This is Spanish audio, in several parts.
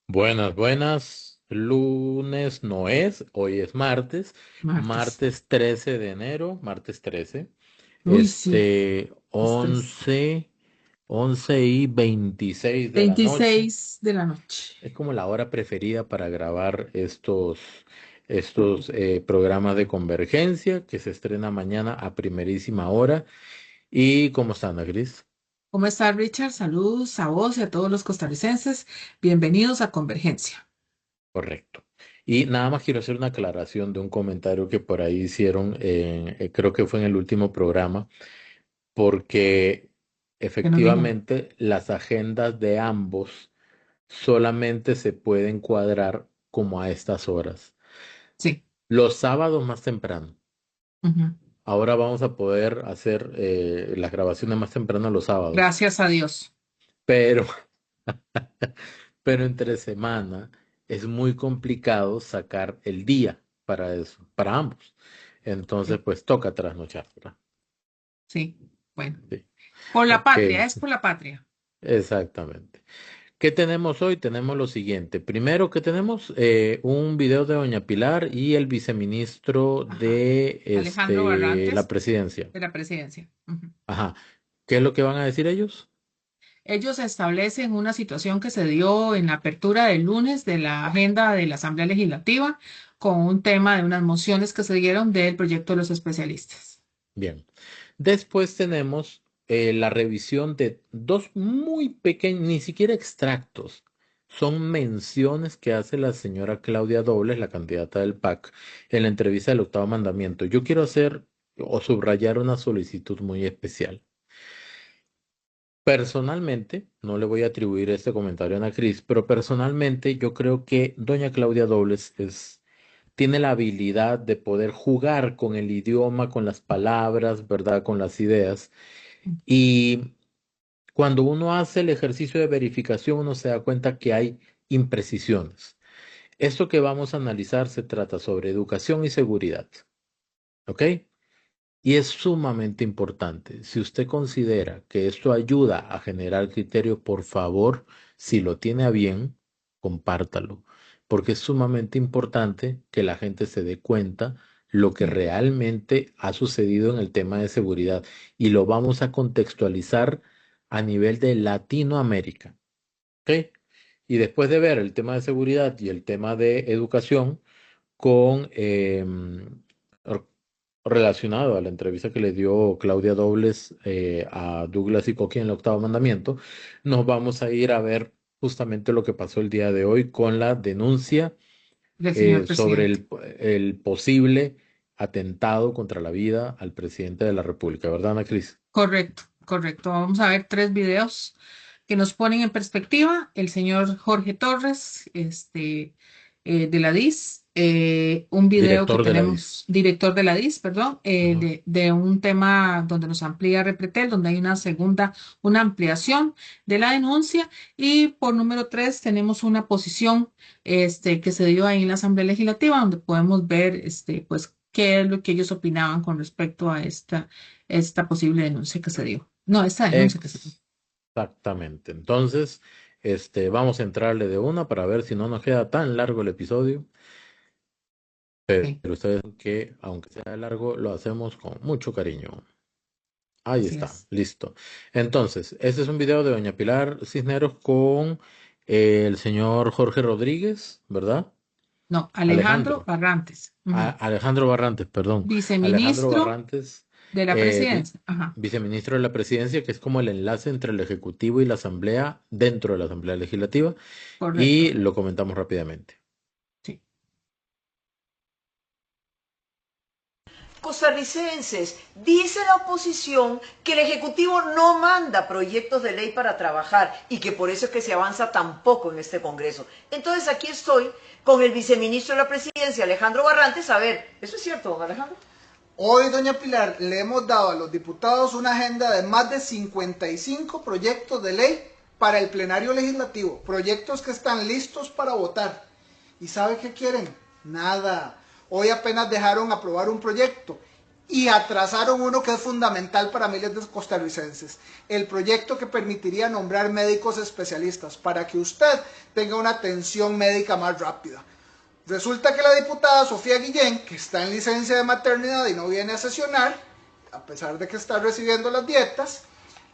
Buenas, buenas. Lunes no es, hoy es martes, Martes. martes 13 de enero, martes 13, Uy, sí, estrés. 11, 11:26 de la noche. 26 de la noche. Es como la hora preferida para grabar estos programas de convergencia que se estrena mañana a primerísima hora. ¿Y cómo están, Ana Cris? ¿Cómo está, Richard? Saludos a vos y a todos los costarricenses. Bienvenidos a Convergencia. Correcto. Y nada más quiero hacer una aclaración de un comentario que por ahí hicieron, creo que fue en el último programa, porque ¿Qué nos dijeron? efectivamente las agendas de ambos solamente se pueden cuadrar como a estas horas. Sí. Los sábados más temprano. Ujú. Ahora vamos a poder hacer las grabaciones más temprano los sábados, Gracias a Dios. pero, pero entre semana es muy complicado sacar el día para eso, para ambos. Entonces, Sí, pues toca trasnochar, ¿verdad? sí. Bueno, Sí. por la Ok, patria, es por la patria. exactamente. ¿Qué tenemos hoy? Tenemos lo siguiente. Primero que tenemos un video de Doña Pilar y el viceministro Ajá. de Alejandro la Barrantes, presidencia. de la presidencia. Ujú. Ajá. ¿Qué es lo que van a decir ellos? Ellos establecen una situación que se dio en la apertura del lunes de la agenda de la Asamblea Legislativa con un tema de unas mociones que se dieron del proyecto de los especialistas. Bien. Después tenemos la revisión de dos muy pequeños, ni siquiera extractos, son menciones que hace la señora Claudia Dobles, la candidata del PAC, en la entrevista del octavo mandamiento. Yo quiero hacer o subrayar una solicitud muy especial. Personalmente, no le voy a atribuir este comentario a Ana Cris, pero personalmente yo creo que doña Claudia Dobles tiene la habilidad de poder jugar con el idioma, con las palabras, ¿verdad? Con las ideas. Y cuando uno hace el ejercicio de verificación, uno se da cuenta que hay imprecisiones. Esto que vamos a analizar se trata sobre educación y seguridad, ¿ok? Y es sumamente importante. Si usted considera que esto ayuda a generar criterio, por favor, si lo tiene a bien, compártalo, porque es sumamente importante que la gente se dé cuenta lo que Sí. realmente ha sucedido en el tema de seguridad y lo vamos a contextualizar a nivel de Latinoamérica, ¿ok? Y después de ver el tema de seguridad y el tema de educación, con r- relacionado a la entrevista que le dio Claudia Dobles a Douglas y Coqui en el octavo mandamiento, nos vamos a ir a ver justamente lo que pasó el día de hoy con la denuncia Del señor sobre presidente. el posible atentado contra la vida al presidente de la República, ¿verdad, Ana Cris? Correcto, correcto. Vamos a ver tres videos que nos ponen en perspectiva el señor Jorge Torres, de la DIS, un video que Director de la DIS. tenemos, director de la DIS, perdón, Ujú. de un tema donde nos amplía Repretel, donde hay una segunda, una ampliación de la denuncia. Y por número tres tenemos una posición, que se dio ahí en la Asamblea Legislativa, donde podemos ver, pues, qué es lo que ellos opinaban con respecto a esta posible denuncia que se dio. No, esta denuncia que se dio. Exactamente. Entonces, vamos a entrarle de una para ver si no nos queda tan largo el episodio. Ok, Pero ustedes saben que, aunque sea largo, lo hacemos con mucho cariño. Ahí así está, es. listo. Entonces, este es un video de doña Pilar Cisneros con el señor Jorge Rodríguez, ¿verdad? No, Alejandro Alejandro. Barrantes, ujú. Alejandro Barrantes, perdón. Alejandro Viceministro Barrantes, de la eh, vi- presidencia. Ajá, viceministro de la Presidencia, que es como el enlace entre el Ejecutivo y la Asamblea dentro de la Asamblea Legislativa, y correcto. lo comentamos rápidamente. Sí. Costarricenses, dice la oposición que el Ejecutivo no manda proyectos de ley para trabajar y que por eso es que se avanza tan poco en este Congreso. Entonces aquí estoy con el viceministro de la Presidencia, Alejandro Barrantes. A ver, ¿eso es cierto, don Alejandro? Hoy, doña Pilar, le hemos dado a los diputados una agenda de más de 55 proyectos de ley para el plenario legislativo, proyectos que están listos para votar. ¿Y sabe qué quieren? Nada. Hoy apenas dejaron aprobar un proyecto y atrasaron uno que es fundamental para miles de costarricenses, el proyecto que permitiría nombrar médicos especialistas para que usted tenga una atención médica más rápida. Resulta que la diputada Sofía Guillén, que está en licencia de maternidad y no viene a sesionar, a pesar de que está recibiendo las dietas,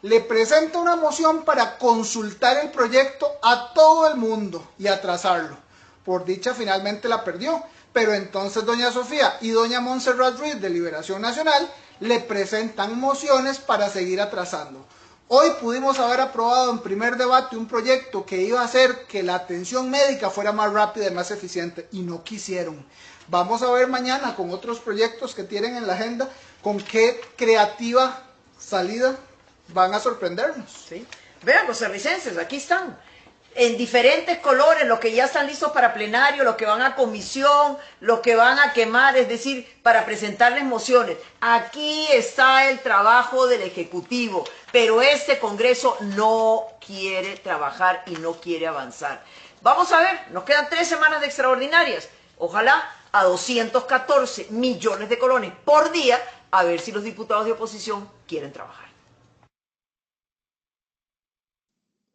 le presenta una moción para consultar el proyecto a todo el mundo y atrasarlo. Por dicha, finalmente la perdió. Pero entonces doña Sofía y doña Montserrat Ruiz de Liberación Nacional le presentan mociones para seguir atrasando. Hoy pudimos haber aprobado en primer debate un proyecto que iba a hacer que la atención médica fuera más rápida y más eficiente, y no quisieron. Vamos a ver mañana con otros proyectos que tienen en la agenda con qué creativa salida van a sorprendernos. ¿Sí? Vean, costarricenses, aquí están. En diferentes colores, los que ya están listos para plenario, los que van a comisión, los que van a quemar, es decir, para presentarles mociones. Aquí está el trabajo del Ejecutivo, pero este Congreso no quiere trabajar y no quiere avanzar. Vamos a ver, nos quedan 3 semanas de extraordinarias. Ojalá a 214 millones de colones por día, a ver si los diputados de oposición quieren trabajar.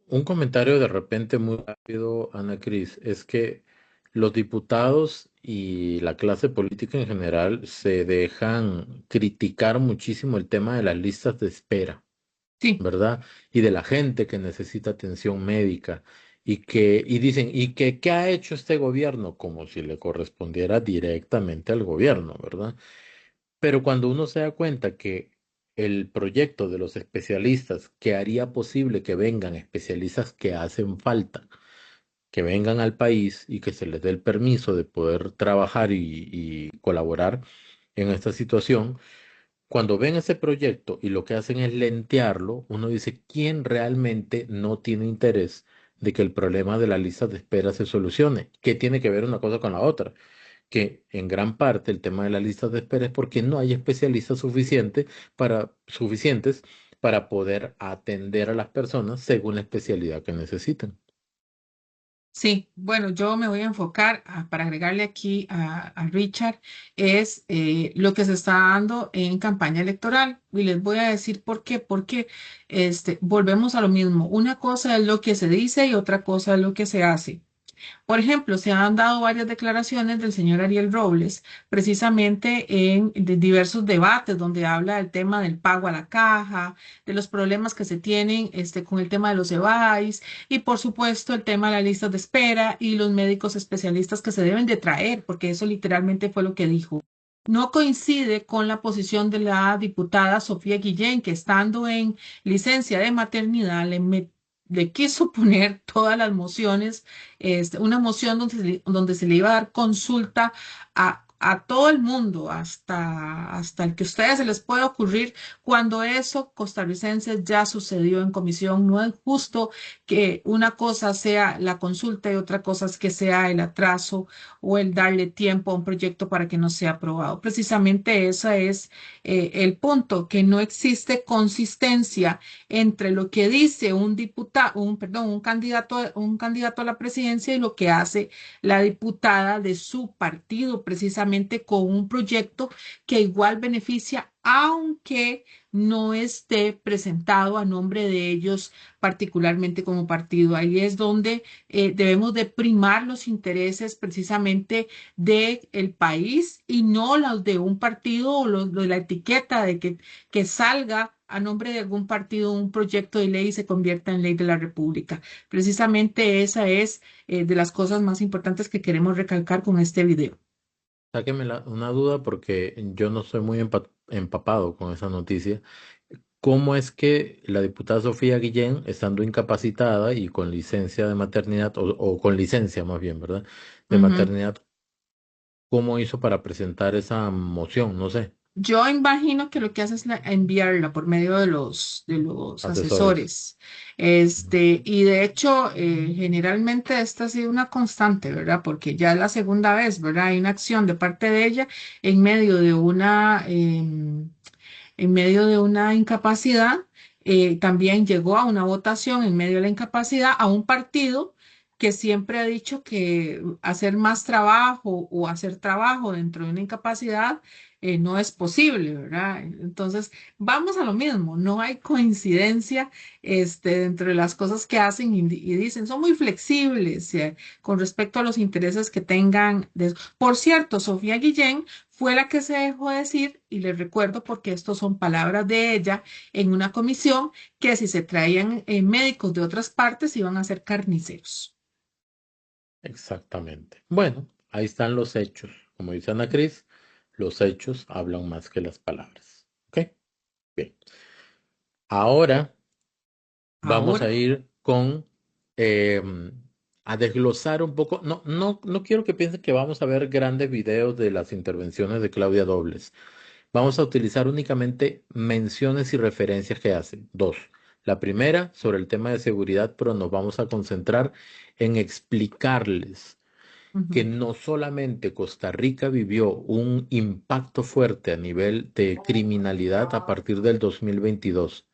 Un comentario de repente muy rápido, Ana Cris, es que los diputados y la clase política en general se dejan criticar muchísimo el tema de las listas de espera, Sí, ¿verdad? Y de la gente que necesita atención médica y dicen, ¿y que qué ha hecho este gobierno? Como si le correspondiera directamente al gobierno, ¿verdad? Pero cuando uno se da cuenta que el proyecto de los especialistas que haría posible que vengan especialistas que hacen falta, que vengan al país y que se les dé el permiso de poder trabajar y colaborar en esta situación, cuando ven ese proyecto y lo que hacen es lentearlo, uno dice, ¿quién realmente no tiene interés de que el problema de la lista de espera se solucione? ¿Qué tiene que ver una cosa con la otra? Que en gran parte el tema de las listas de espera es porque no hay especialistas suficientes para poder atender a las personas según la especialidad que necesiten. sí. Bueno, yo me voy a enfocar para agregarle aquí a Richard, es lo que se está dando en campaña electoral. Y les voy a decir por qué. Porque volvemos a lo mismo. Una cosa es lo que se dice y otra cosa es lo que se hace. Por ejemplo, se han dado varias declaraciones del señor Ariel Robles, precisamente en diversos debates donde habla del tema del pago a la caja, de los problemas que se tienen con el tema de los EVAIS y por supuesto el tema de las listas de espera y los médicos especialistas que se deben de traer, porque eso literalmente fue lo que dijo. No coincide con la posición de la diputada Sofía Guillén, que estando en licencia de maternidad le quiso poner todas las mociones, una moción donde se le iba a dar consulta a todo el mundo, hasta el que a ustedes se les pueda ocurrir, cuando eso costarricenses ya sucedió en comisión. No es justo que una cosa sea la consulta y otra cosa es que sea el atraso o el darle tiempo a un proyecto para que no sea aprobado. Precisamente ese es el punto, que no existe consistencia entre lo que dice un diputado, un candidato a la presidencia y lo que hace la diputada de su partido, precisamente con un proyecto que igual beneficia, aunque no esté presentado a nombre de ellos particularmente como partido. Ahí es donde debemos de primar los intereses precisamente del país y no los de un partido o los de la etiqueta de que salga a nombre de algún partido un proyecto de ley y se convierta en ley de la República. Precisamente esa es de las cosas más importantes que queremos recalcar con este video. Sáqueme una duda porque yo no estoy muy empapado con esa noticia. ¿Cómo es que la diputada Sofía Guillén, estando incapacitada y con licencia de maternidad, o con licencia más bien, ¿verdad? De Ujú. maternidad, cómo hizo para presentar esa moción? No sé, Yo imagino que lo que hace es enviarla por medio de los asesores. asesores. Ujú. Y de hecho, generalmente esta ha sido una constante, ¿verdad? Porque ya es la segunda vez, ¿verdad? Hay una acción de parte de ella en medio de en medio de una incapacidad. También llegó a una votación en medio de la incapacidad a un partido que siempre ha dicho que hacer más trabajo o hacer trabajo dentro de una incapacidad no es posible, ¿verdad? Entonces, vamos a lo mismo, no hay coincidencia dentro de las cosas que hacen y dicen, son muy flexibles con respecto a los intereses que tengan. Por cierto, Sofía Guillén fue la que se dejó decir, y les recuerdo porque estos son palabras de ella, en una comisión, que si se traían médicos de otras partes iban a ser carniceros. Exactamente. Bueno, ahí están los hechos. Como dice Ana Cris, los hechos hablan más que las palabras. ¿Ok? Bien. Ahora vamos a Ahora, ir con a desglosar un poco. No quiero que piensen que vamos a ver grandes videos de las intervenciones de Claudia Dobles. Vamos a utilizar únicamente menciones y referencias que hace. Dos. La primera sobre el tema de seguridad, pero nos vamos a concentrar en explicarles que ujú, no solamente Costa Rica vivió un impacto fuerte a nivel de criminalidad a partir del 2022.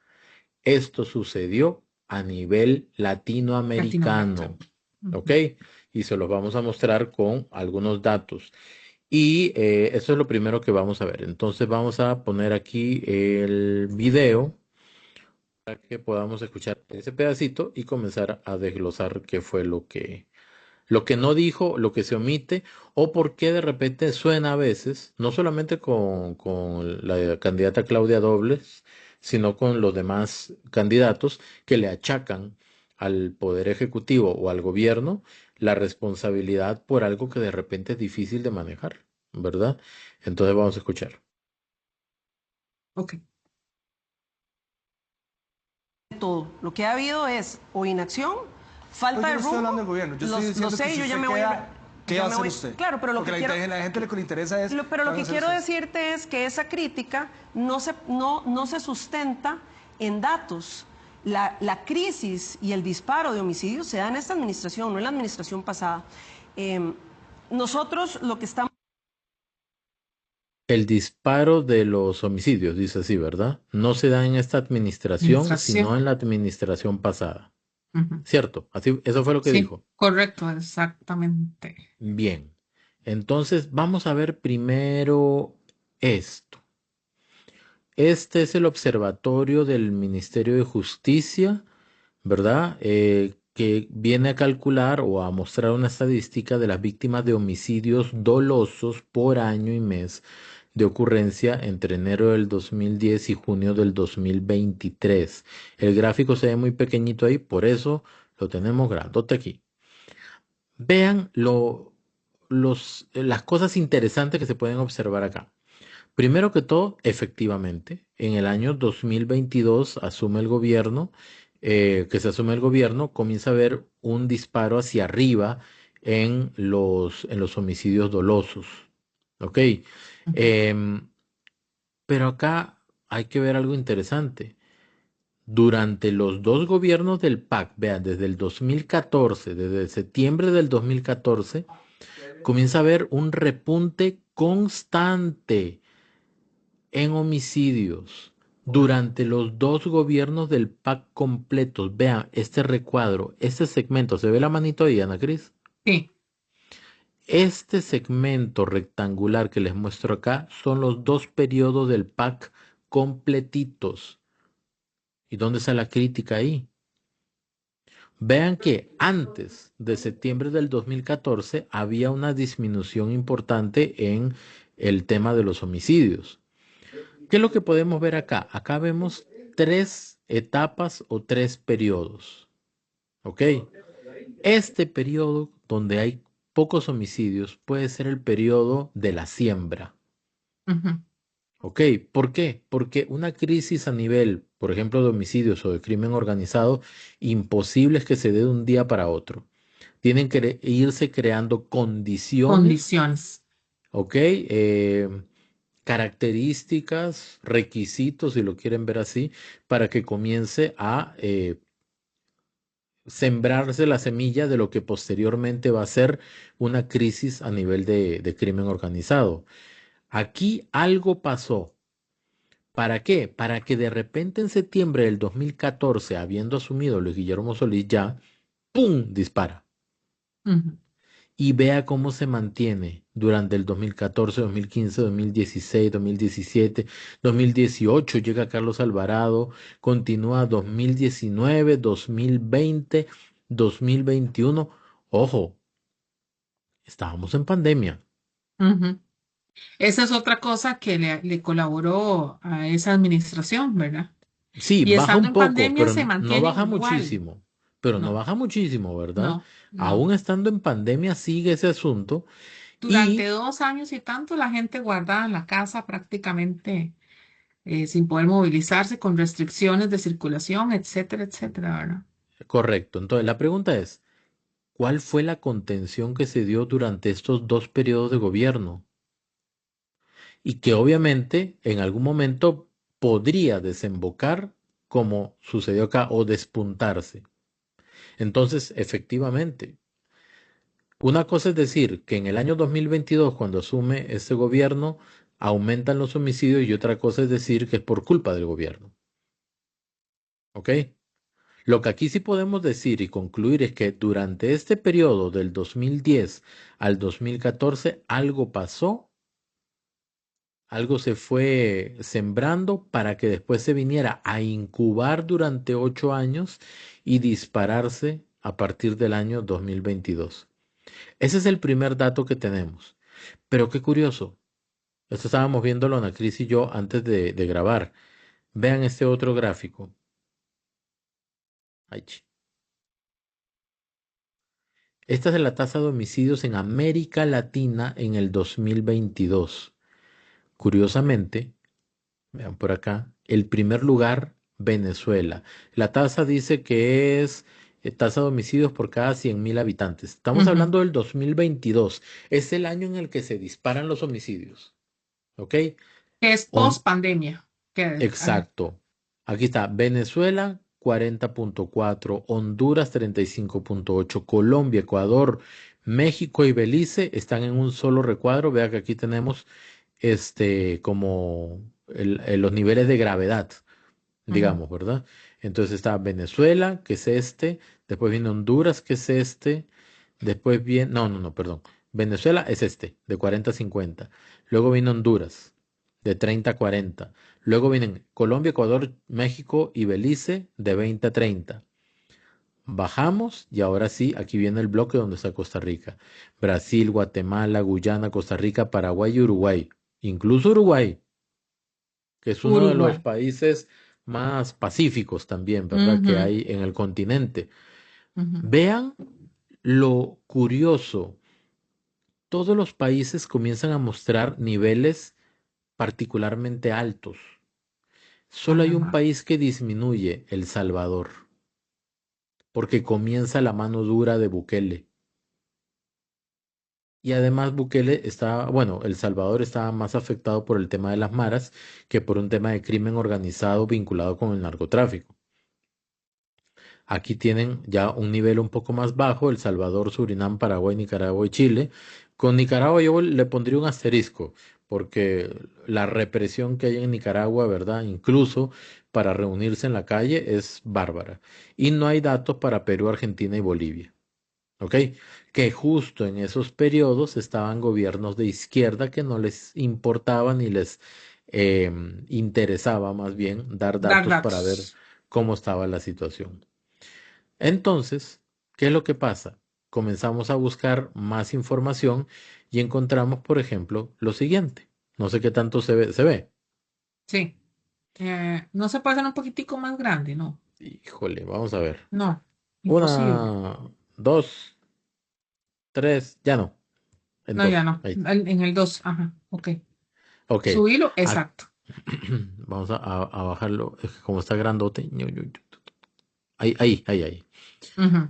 Esto sucedió a nivel latinoamericano, latinoamericano. ¿ok? Ujú. Y se los vamos a mostrar con algunos datos. Y eso es lo primero que vamos a ver. Entonces vamos a poner aquí el video para que podamos escuchar ese pedacito y comenzar a desglosar qué fue lo que no dijo, lo que se omite, o por qué de repente suena a veces, no solamente con la candidata Claudia Dobles, sino con los demás candidatos que le achacan al Poder Ejecutivo o al gobierno la responsabilidad por algo que de repente es difícil de manejar, ¿verdad? Entonces vamos a escuchar. Ok. Todo. Lo que ha habido es o inacción, falta de Yo no estoy rumbo. hablando del gobierno, yo estoy Lo diciendo sé, que si yo ya usted me voy a... queda, ¿qué ya va a me hacer voy- usted? Claro, pero lo Porque que quiero... la gente lo que le interesa es... Pero ¿qué lo van a que hacer quiero ustedes? decirte es que esa crítica no se sustenta en datos. La crisis y el disparo de homicidios se da en esta administración, no en la administración pasada. Nosotros lo que estamos... El disparo de los homicidios, dice así, ¿verdad? No se da en esta administración, sino Administración. en la administración pasada. Ujú. ¿Cierto? Así, eso fue lo que Sí, dijo. correcto, exactamente. Bien. Entonces, vamos a ver primero esto. Este es el observatorio del Ministerio de Justicia, ¿verdad? Que viene a calcular o a mostrar una estadística de las víctimas de homicidios dolosos por año y mes de ocurrencia entre enero del 2010 y junio del 2023. El gráfico se ve muy pequeñito ahí, por eso lo tenemos grandote aquí. Vean las cosas interesantes que se pueden observar acá. Primero que todo, efectivamente, en el año 2022 asume el gobierno, que se asume el gobierno, comienza a haber un disparo hacia arriba en los homicidios dolosos. ¿Ok? Ujú. Em, pero acá hay que ver algo interesante. Durante los dos gobiernos del PAC, vean, desde el 2014, desde septiembre del 2014, comienza a haber un repunte constante en homicidios durante los dos gobiernos del PAC completos. Vean este recuadro, este segmento, ¿se ve la manito ahí, Ana Cris? Sí. Este segmento rectangular que les muestro acá son los dos periodos del PAC completitos. ¿Y dónde está la crítica ahí? Vean que antes de septiembre del 2014 había una disminución importante en el tema de los homicidios. ¿Qué es lo que podemos ver acá? Acá vemos tres etapas o tres periodos. ¿Ok? Este periodo donde hay pocos homicidios puede ser el periodo de la siembra. Ujú. ¿Ok? ¿Por qué? Porque una crisis a nivel, por ejemplo, de homicidios o de crimen organizado, imposible es que se dé de un día para otro. Tienen que irse creando condiciones, Condiciones. ¿ok? Características, requisitos, si lo quieren ver así, para que comience a sembrarse la semilla de lo que posteriormente va a ser una crisis a nivel de crimen organizado. Aquí algo pasó. ¿Para qué? Para que de repente en septiembre del 2014, habiendo asumido Luis Guillermo Solís ya, ¡pum! Dispara. Ujú. y vea cómo se mantiene durante el 2014, 2015, 2016, 2017, 2018 llega Carlos Alvarado, continúa 2019, 2020, 2021. Ojo, estábamos en pandemia. Ujú. Esa es otra cosa que le colaboró a esa administración, ¿verdad? Sí, Y baja estando un en poco, pandemia pero se no mantiene baja igual. muchísimo. Pero no No, baja muchísimo, ¿verdad? no, no. Aún estando en pandemia sigue ese asunto Durante y 2 años y tanto la gente guardada en la casa prácticamente sin poder movilizarse, con restricciones de circulación, etcétera, etcétera, ¿verdad? correcto. Entonces, la pregunta es, ¿cuál fue la contención que se dio durante estos 2 periodos de gobierno? Y que obviamente en algún momento podría desembocar como sucedió acá o despuntarse. Entonces, efectivamente, una cosa es decir que en el año 2022, cuando asume este gobierno, aumentan los homicidios y otra cosa es decir que es por culpa del gobierno. ¿Ok? Lo que aquí sí podemos decir y concluir es que durante este periodo del 2010 al 2014 algo pasó, algo se fue sembrando para que después se viniera a incubar durante 8 años y dispararse a partir del año 2022. Ese es el primer dato que tenemos. Pero qué curioso. Esto estábamos viéndolo Ana Cris y yo antes de grabar. Vean este otro gráfico. Ay, esta es la tasa de homicidios en América Latina en el 2022. Curiosamente, vean por acá, el primer lugar, Venezuela. La tasa dice que es tasa de homicidios por cada 100.000 habitantes. Estamos Ujú. hablando del 2022. Es el año en el que se disparan los homicidios. ¿Ok? Que es Hon- post pandemia. Exacto. Aquí está Venezuela 40.4, Honduras 35.8, Colombia, Ecuador, México y Belice están en un solo recuadro. Vea que aquí tenemos como los niveles de gravedad, Ujú. digamos, ¿verdad? Entonces está Venezuela, que es este, después viene Honduras, que es este, después viene, no, no, no, perdón. Venezuela es este, de 40 a 50. Luego viene Honduras, de 30 a 40. Luego vienen Colombia, Ecuador, México y Belice, de 20 a 30. Bajamos y ahora sí, aquí viene el bloque donde está Costa Rica. Brasil, Guatemala, Guyana, Costa Rica, Paraguay y Uruguay. Incluso Uruguay, que es uno de los Uruguay. países más pacíficos también, ¿verdad? Que Ujú, hay en el continente. ujú. Vean lo curioso. Todos los países comienzan a mostrar niveles particularmente altos. Solo hay un Ajá. país que disminuye, El Salvador, porque comienza la mano dura de Bukele. Y además Bukele está, bueno, El Salvador estaba más afectado por el tema de las maras que por un tema de crimen organizado vinculado con el narcotráfico. Aquí tienen ya un nivel un poco más bajo, El Salvador, Surinam, Paraguay, Nicaragua y Chile. Con Nicaragua yo le pondría un asterisco, porque la represión que hay en Nicaragua, ¿verdad? Incluso para reunirse en la calle es bárbara. Y no hay datos para Perú, Argentina y Bolivia. ¿Ok? Que justo en esos periodos estaban gobiernos de izquierda que no les importaba ni les interesaba más bien dar Dar datos para ver datos. cómo estaba la situación. Entonces, ¿qué es lo que pasa? Comenzamos a buscar más información y encontramos, por ejemplo, lo siguiente. No sé qué tanto se ve. Sí. No se puede hacer un poquitico más grande, no. Híjole, vamos a ver. No, imposible. Una, dos, tres, ya no. En No, ya dos. no. Ahí. En el 2, ajá, ok. Ok. Subilo, Ac- exacto. Vamos a bajarlo. Es que como está grandote. Ahí, ahí, ahí, ahí. Ujú.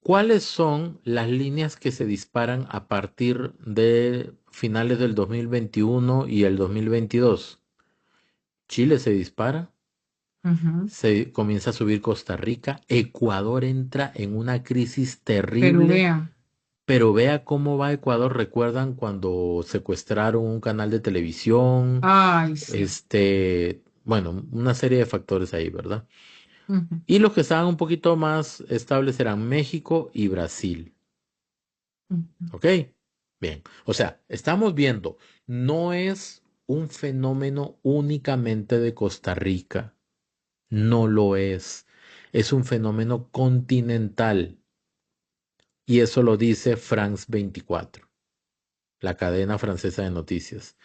¿Cuáles son las líneas que se disparan a partir de finales del 2021 y el 2022? Chile se dispara, Ujú. se comienza a subir Costa Rica, Ecuador entra en una crisis Pero terrible, vean, pero vea cómo va Ecuador. ¿Recuerdan cuando secuestraron un canal de televisión? ay, sí. Bueno, una serie de factores ahí, ¿verdad? Ujú. Y los que estaban un poquito más estables eran México y Brasil. Ujú. ¿Ok? Bien. O sea, estamos viendo, no es un fenómeno únicamente de Costa Rica. No lo es. Es un fenómeno continental. Y eso lo dice France 24, la cadena francesa de noticias.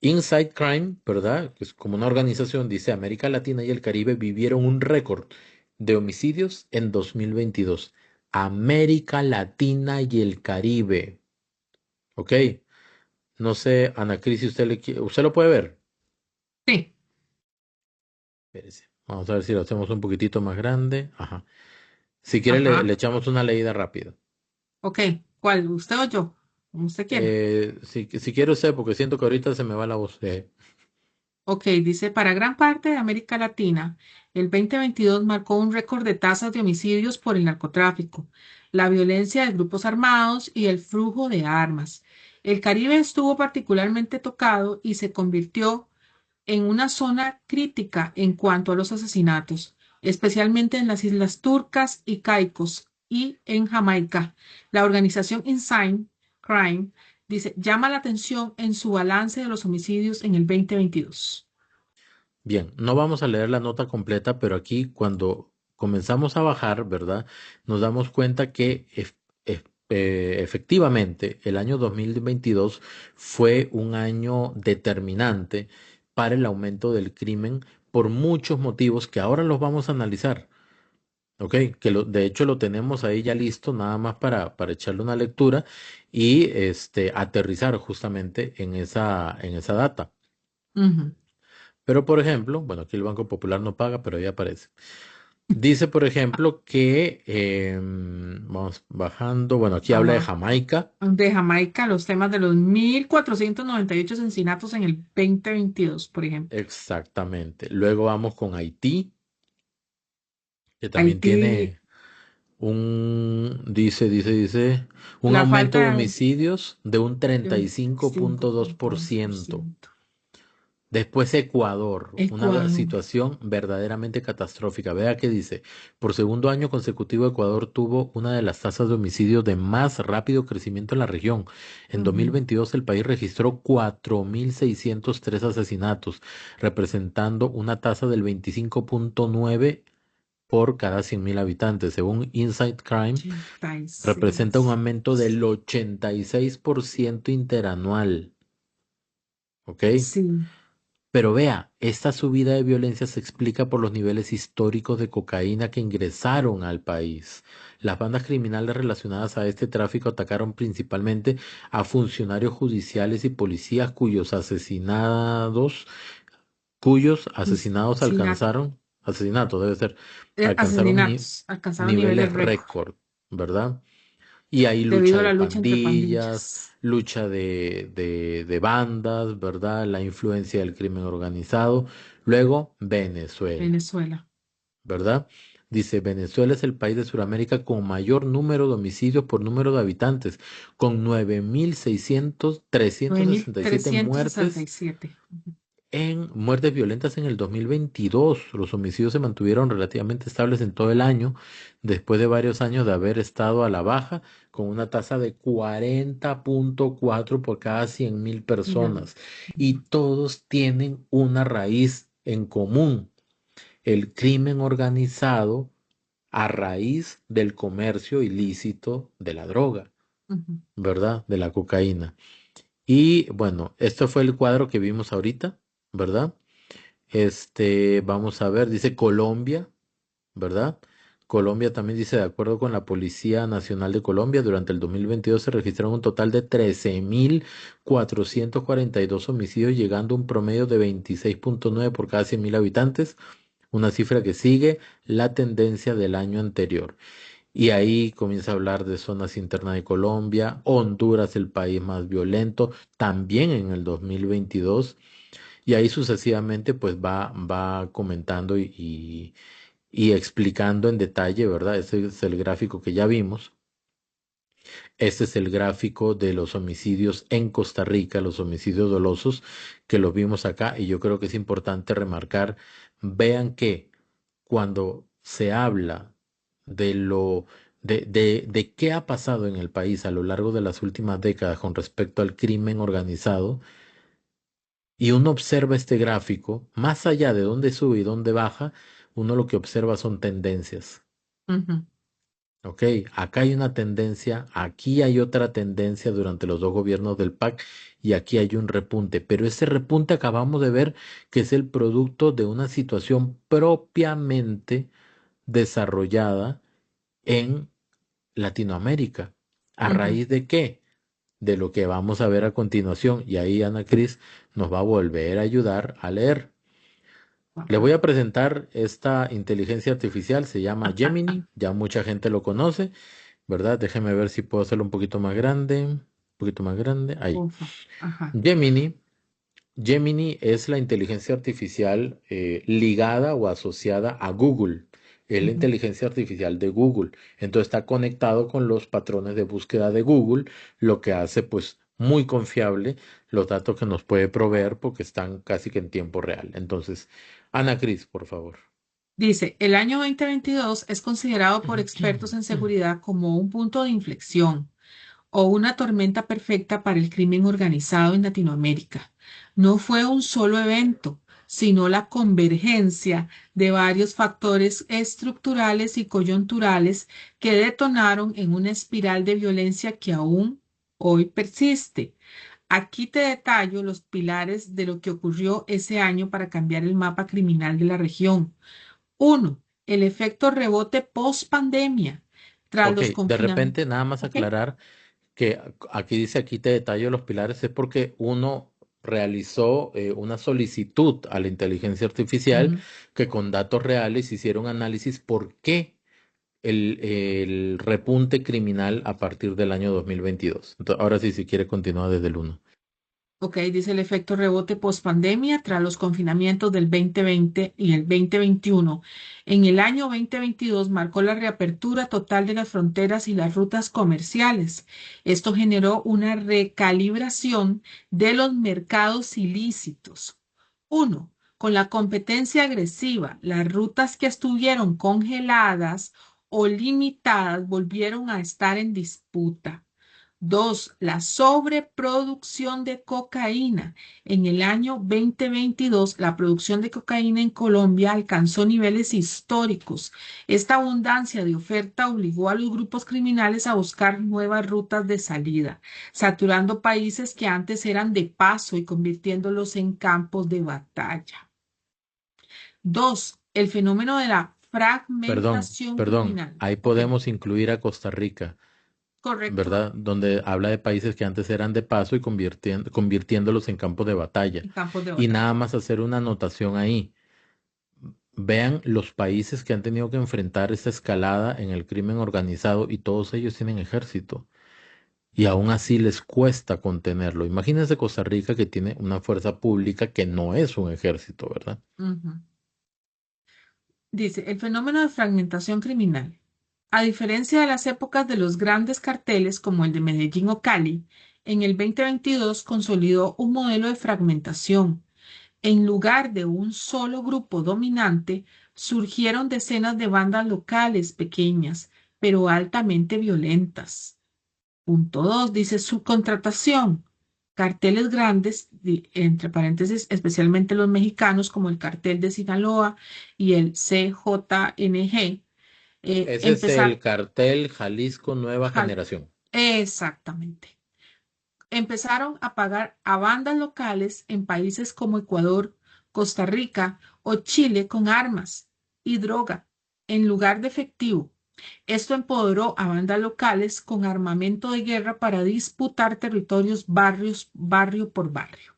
Inside Crime, ¿verdad? Que es como una organización, dice América Latina y el Caribe vivieron un récord de homicidios en 2022. América Latina y el Caribe. ¿Ok? No sé, Ana Cris, si usted lo puede ver. Sí, Espérese. Vamos a ver si lo hacemos un poquitito más grande. Ajá. Si quiere, le ajá. echamos una leída rápida. Ok, ¿cuál? ¿Usted o yo? Como usted quiera. Si quiere usted, porque siento que ahorita se me va la voz. Ok, dice, para gran parte de América Latina, el 2022 marcó un récord de tasas de homicidios por el narcotráfico, la violencia de grupos armados y el flujo de armas. El Caribe estuvo particularmente tocado y se convirtió en una zona crítica en cuanto a los asesinatos, especialmente en las Islas Turcas y Caicos y en Jamaica. La organización Insane Crime dice, llama la atención en su balance de los homicidios en el 2022. Bien, no vamos a leer la nota completa, pero aquí cuando comenzamos a bajar, ¿verdad? Nos damos cuenta que efectivamente el año 2022 fue un año determinante para el aumento del crimen por muchos motivos que ahora los vamos a analizar. ¿Ok? De hecho lo tenemos ahí ya listo, nada más para echarle una lectura y aterrizar justamente en esa data. Ujú. Pero, por ejemplo, bueno, aquí el Banco Popular no paga, pero ahí aparece. Dice, por ejemplo, que, vamos bajando, bueno, aquí habla de Ajá. Jamaica, De Jamaica, los temas de los 1.498 asesinatos en el 2022, por ejemplo. exactamente. Luego vamos con Haití, que también Haití, tiene dice, un la aumento de falta homicidios de un de treinta y un cinco punto dos por 5.2%. ciento. Después Ecuador, una Ecuador. situación verdaderamente catastrófica. Vea que dice, por segundo año consecutivo Ecuador tuvo una de las tasas de homicidio de más rápido crecimiento en la región. En Ujú. 2022 el país registró 4.603 asesinatos, representando una tasa del 25.9 por cada 100.000 habitantes. Según Inside Crime, representa un 86. aumento del 86% interanual. ¿Ok? Sí. Pero vea, esta subida de violencia se explica por los niveles históricos de cocaína que ingresaron al país. Las bandas criminales relacionadas a este tráfico atacaron principalmente a funcionarios judiciales y policías cuyos asesinados asesinatos debe ser, alcanzaron Asesinatos alcanzaron niveles niveles récord récord, ¿verdad? Y hay lucha debido a de la lucha entre pandillas, pandillas. lucha de bandas, ¿verdad? La influencia del crimen organizado. Luego, Venezuela, Venezuela. ¿verdad? Dice, Venezuela es el país de Sudamérica con mayor número de homicidios por número de habitantes, con 9.367 muertes 9.367. en muertes violentas en el 2022. Los homicidios se mantuvieron relativamente estables en todo el año, después de varios años de haber estado a la baja, con una tasa de 40.4 por cada 100.000 Dígame. personas. Y todos tienen una raíz en común, el crimen organizado a raíz del comercio ilícito de la droga, Ujú. ¿verdad? De la cocaína. Y bueno, esto fue el cuadro que vimos ahorita, ¿verdad? Vamos a ver, dice Colombia, ¿verdad? Colombia también dice, de acuerdo con la Policía Nacional de Colombia, durante el 2022 se registraron un total de 13.442 homicidios, llegando a un promedio de 26.9 por cada 100.000 habitantes, una cifra que sigue la tendencia del año anterior. Y ahí comienza a hablar de zonas internas de Colombia, Honduras, el país más violento, también en el 2022. Y ahí sucesivamente pues va comentando y explicando en detalle, ¿verdad? Este es el gráfico que ya vimos. Este es el gráfico de los homicidios en Costa Rica, los homicidios dolosos, que los vimos acá. Y yo creo que es importante remarcar, vean que cuando se habla de lo de qué ha pasado en el país a lo largo de las últimas décadas con respecto al crimen organizado, y uno observa este gráfico, más allá de dónde sube y dónde baja, uno lo que observa son tendencias. Ujú. Ok, acá hay una tendencia, aquí hay otra tendencia durante los dos gobiernos del PAC y aquí hay un repunte, pero ese repunte acabamos de ver que es el producto de una situación propiamente desarrollada en Latinoamérica. ¿A Ujú. raíz de qué? De lo que vamos a ver a continuación. Y ahí Ana Cris nos va a volver a ayudar a leer. Le voy Ajá. a presentar esta inteligencia artificial, se llama Gemini, ya mucha gente lo conoce, ¿verdad? Déjeme ver si puedo hacerlo un poquito más grande, ahí. Ufa. Ajá. Gemini, Gemini es la inteligencia artificial ligada o asociada a Google. Es la Ujú. inteligencia artificial de Google. Entonces está conectado con los patrones de búsqueda de Google, lo que hace pues muy confiable los datos que nos puede proveer porque están casi que en tiempo real. Entonces, Ana Cris, por favor. Dice, el año 2022 es considerado por expertos en seguridad como un punto de inflexión o una tormenta perfecta para el crimen organizado en Latinoamérica. No fue un solo evento, sino la convergencia de varios factores estructurales y coyunturales que detonaron en una espiral de violencia que aún hoy persiste. Aquí te detallo los pilares de lo que ocurrió ese año para cambiar el mapa criminal de la región. Uno, el efecto rebote post pandemia. Tras Ok, los de confinamientos. repente nada más Ok, aclarar que aquí dice, aquí te detallo los pilares, es porque uno realizó una solicitud a la inteligencia artificial ujú. que con datos reales hicieron análisis por qué el repunte criminal a partir del año 2022. Entonces, ahora sí, si quiere continuar desde el uno. Ok, dice el efecto rebote post-pandemia tras los confinamientos del 2020 y el 2021. En el año 2022 marcó la reapertura total de las fronteras y las rutas comerciales. Esto generó una recalibración de los mercados ilícitos. Uno, con la competencia agresiva, las rutas que estuvieron congeladas o limitadas volvieron a estar en disputa. Dos, la sobreproducción de cocaína. En el año 2022, la producción de cocaína en Colombia alcanzó niveles históricos. Esta abundancia de oferta obligó a los grupos criminales a buscar nuevas rutas de salida, saturando países que antes eran de paso y convirtiéndolos en campos de batalla. Dos, el fenómeno de la fragmentación Perdón, criminal. ahí Ok, podemos incluir a Costa Rica, correcto, ¿verdad? Donde habla de países que antes eran de paso y convirtiéndolos en campos de batalla. en campos de Y nada batalla. más hacer una anotación ahí. Vean los países que han tenido que enfrentar esta escalada en el crimen organizado y todos ellos tienen ejército. Y aún así les cuesta contenerlo. Imagínense Costa Rica que tiene una fuerza pública que no es un ejército, ¿verdad? Ujú. Dice, el fenómeno de fragmentación criminal. A diferencia de las épocas de los grandes carteles como el de Medellín o Cali, en el 2022 consolidó un modelo de fragmentación. En lugar de un solo grupo dominante, surgieron decenas de bandas locales pequeñas, pero altamente violentas. Punto 2 dice subcontratación. Carteles grandes, entre paréntesis, especialmente los mexicanos, como el cartel de Sinaloa y el CJNG, Ese es el empezar, cartel Jalisco Nueva jal- Generación. exactamente, empezaron a pagar a bandas locales en países como Ecuador, Costa Rica o Chile con armas y droga en lugar de efectivo. Esto empoderó a bandas locales con armamento de guerra para disputar territorios barrio por barrio.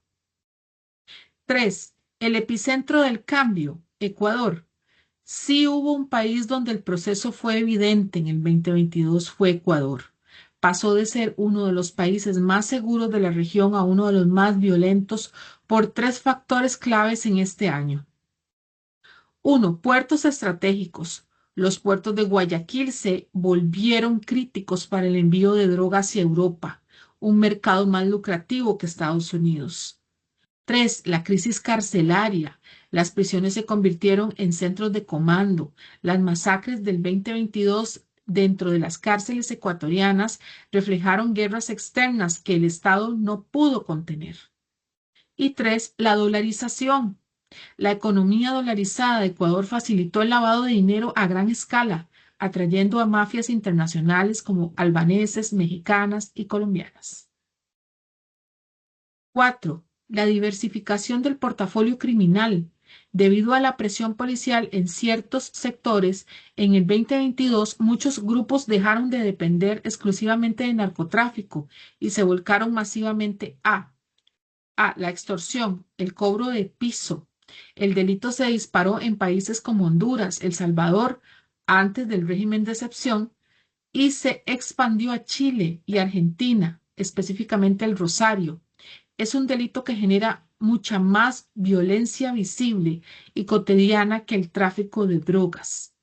3. El epicentro del cambio, Ecuador. Sí hubo un país donde el proceso fue evidente en el 2022, fue Ecuador. Pasó de ser uno de los países más seguros de la región a uno de los más violentos por tres factores claves en este año. Uno, puertos estratégicos. Los puertos de Guayaquil se volvieron críticos para el envío de droga hacia Europa, un mercado más lucrativo que Estados Unidos. Tres, la crisis carcelaria. Las prisiones se convirtieron en centros de comando. Las masacres del 2022 dentro de las cárceles ecuatorianas reflejaron guerras externas que el Estado no pudo contener. Y 3, la dolarización. La economía dolarizada de Ecuador facilitó el lavado de dinero a gran escala, atrayendo a mafias internacionales como albaneses, mexicanas y colombianas. 4. La diversificación del portafolio criminal. Debido a la presión policial en ciertos sectores, en el 2022 muchos grupos dejaron de depender exclusivamente de narcotráfico y se volcaron masivamente a la extorsión, el cobro de piso. El delito se disparó en países como Honduras, El Salvador, antes del régimen de excepción, y se expandió a Chile y Argentina, específicamente el Rosario. Es un delito que genera mucha más violencia visible y cotidiana que el tráfico de drogas.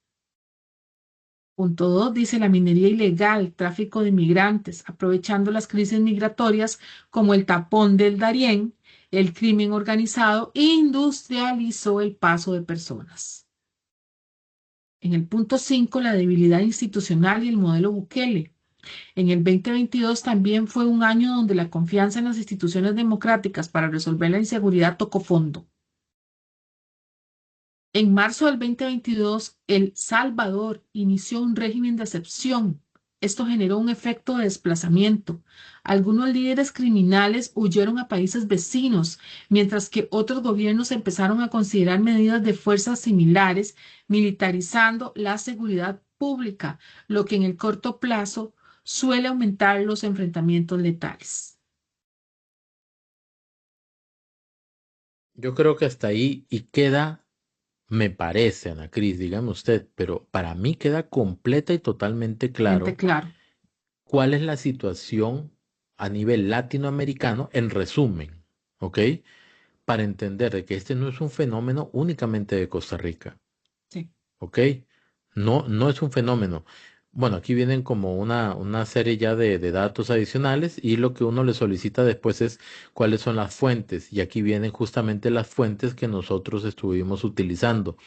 Punto 2 dice la minería ilegal, tráfico de migrantes, aprovechando las crisis migratorias como el tapón del Darién, el crimen organizado industrializó el paso de personas. En el punto 5, la debilidad institucional y el modelo Bukele. En el 2022 también fue un año donde la confianza en las instituciones democráticas para resolver la inseguridad tocó fondo. En marzo del 2022, El Salvador inició un régimen de excepción. Esto generó un efecto de desplazamiento. Algunos líderes criminales huyeron a países vecinos, mientras que otros gobiernos empezaron a considerar medidas de fuerzas similares, militarizando la seguridad pública, lo que en el corto plazo suele aumentar los enfrentamientos letales. Yo creo que hasta ahí y queda, me parece, Ana Cris, dígame usted, pero para mí queda completa y totalmente claro Claro. cuál es la situación a nivel latinoamericano, en resumen, ¿ok? Para entender de que este no es un fenómeno únicamente de Costa Rica, Sí. ¿ok? No, no es un fenómeno. Bueno, aquí vienen como una serie ya de datos adicionales y lo que uno le solicita después es cuáles son las fuentes. Y aquí vienen justamente las fuentes que nosotros estuvimos utilizando,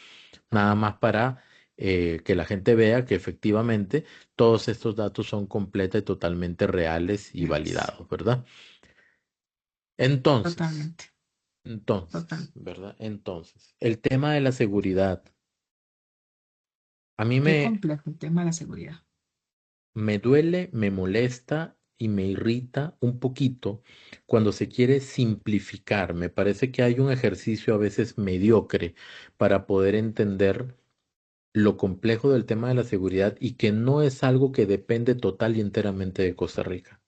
nada más para que la gente vea que efectivamente todos estos datos son completa y totalmente reales y Yes. validados, ¿verdad? Entonces, Totalmente. entonces, Total. ¿verdad? Entonces, el tema de la seguridad. A mí Qué me, complejo el tema de la seguridad. Me duele, me molesta y me irrita un poquito cuando se quiere simplificar. Me parece que hay un ejercicio a veces mediocre para poder entender lo complejo del tema de la seguridad y que no es algo que depende total y enteramente de Costa Rica.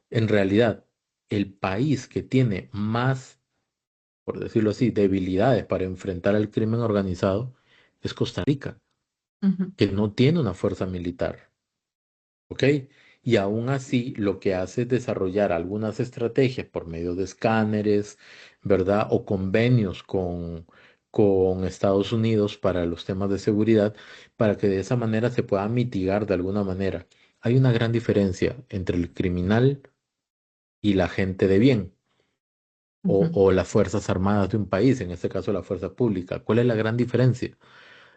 En realidad, el país que tiene más, por decirlo así, debilidades para enfrentar el crimen organizado es Costa Rica, Ujú. que no tiene una fuerza militar. ¿Ok? Y aún así, lo que hace es desarrollar algunas estrategias por medio de escáneres, ¿verdad? O convenios con Estados Unidos para los temas de seguridad, para que de esa manera se pueda mitigar de alguna manera. Hay una gran diferencia entre el criminal y la gente de bien, Ujú. o las Fuerzas Armadas de un país, en este caso la fuerza pública. ¿Cuál es la gran diferencia?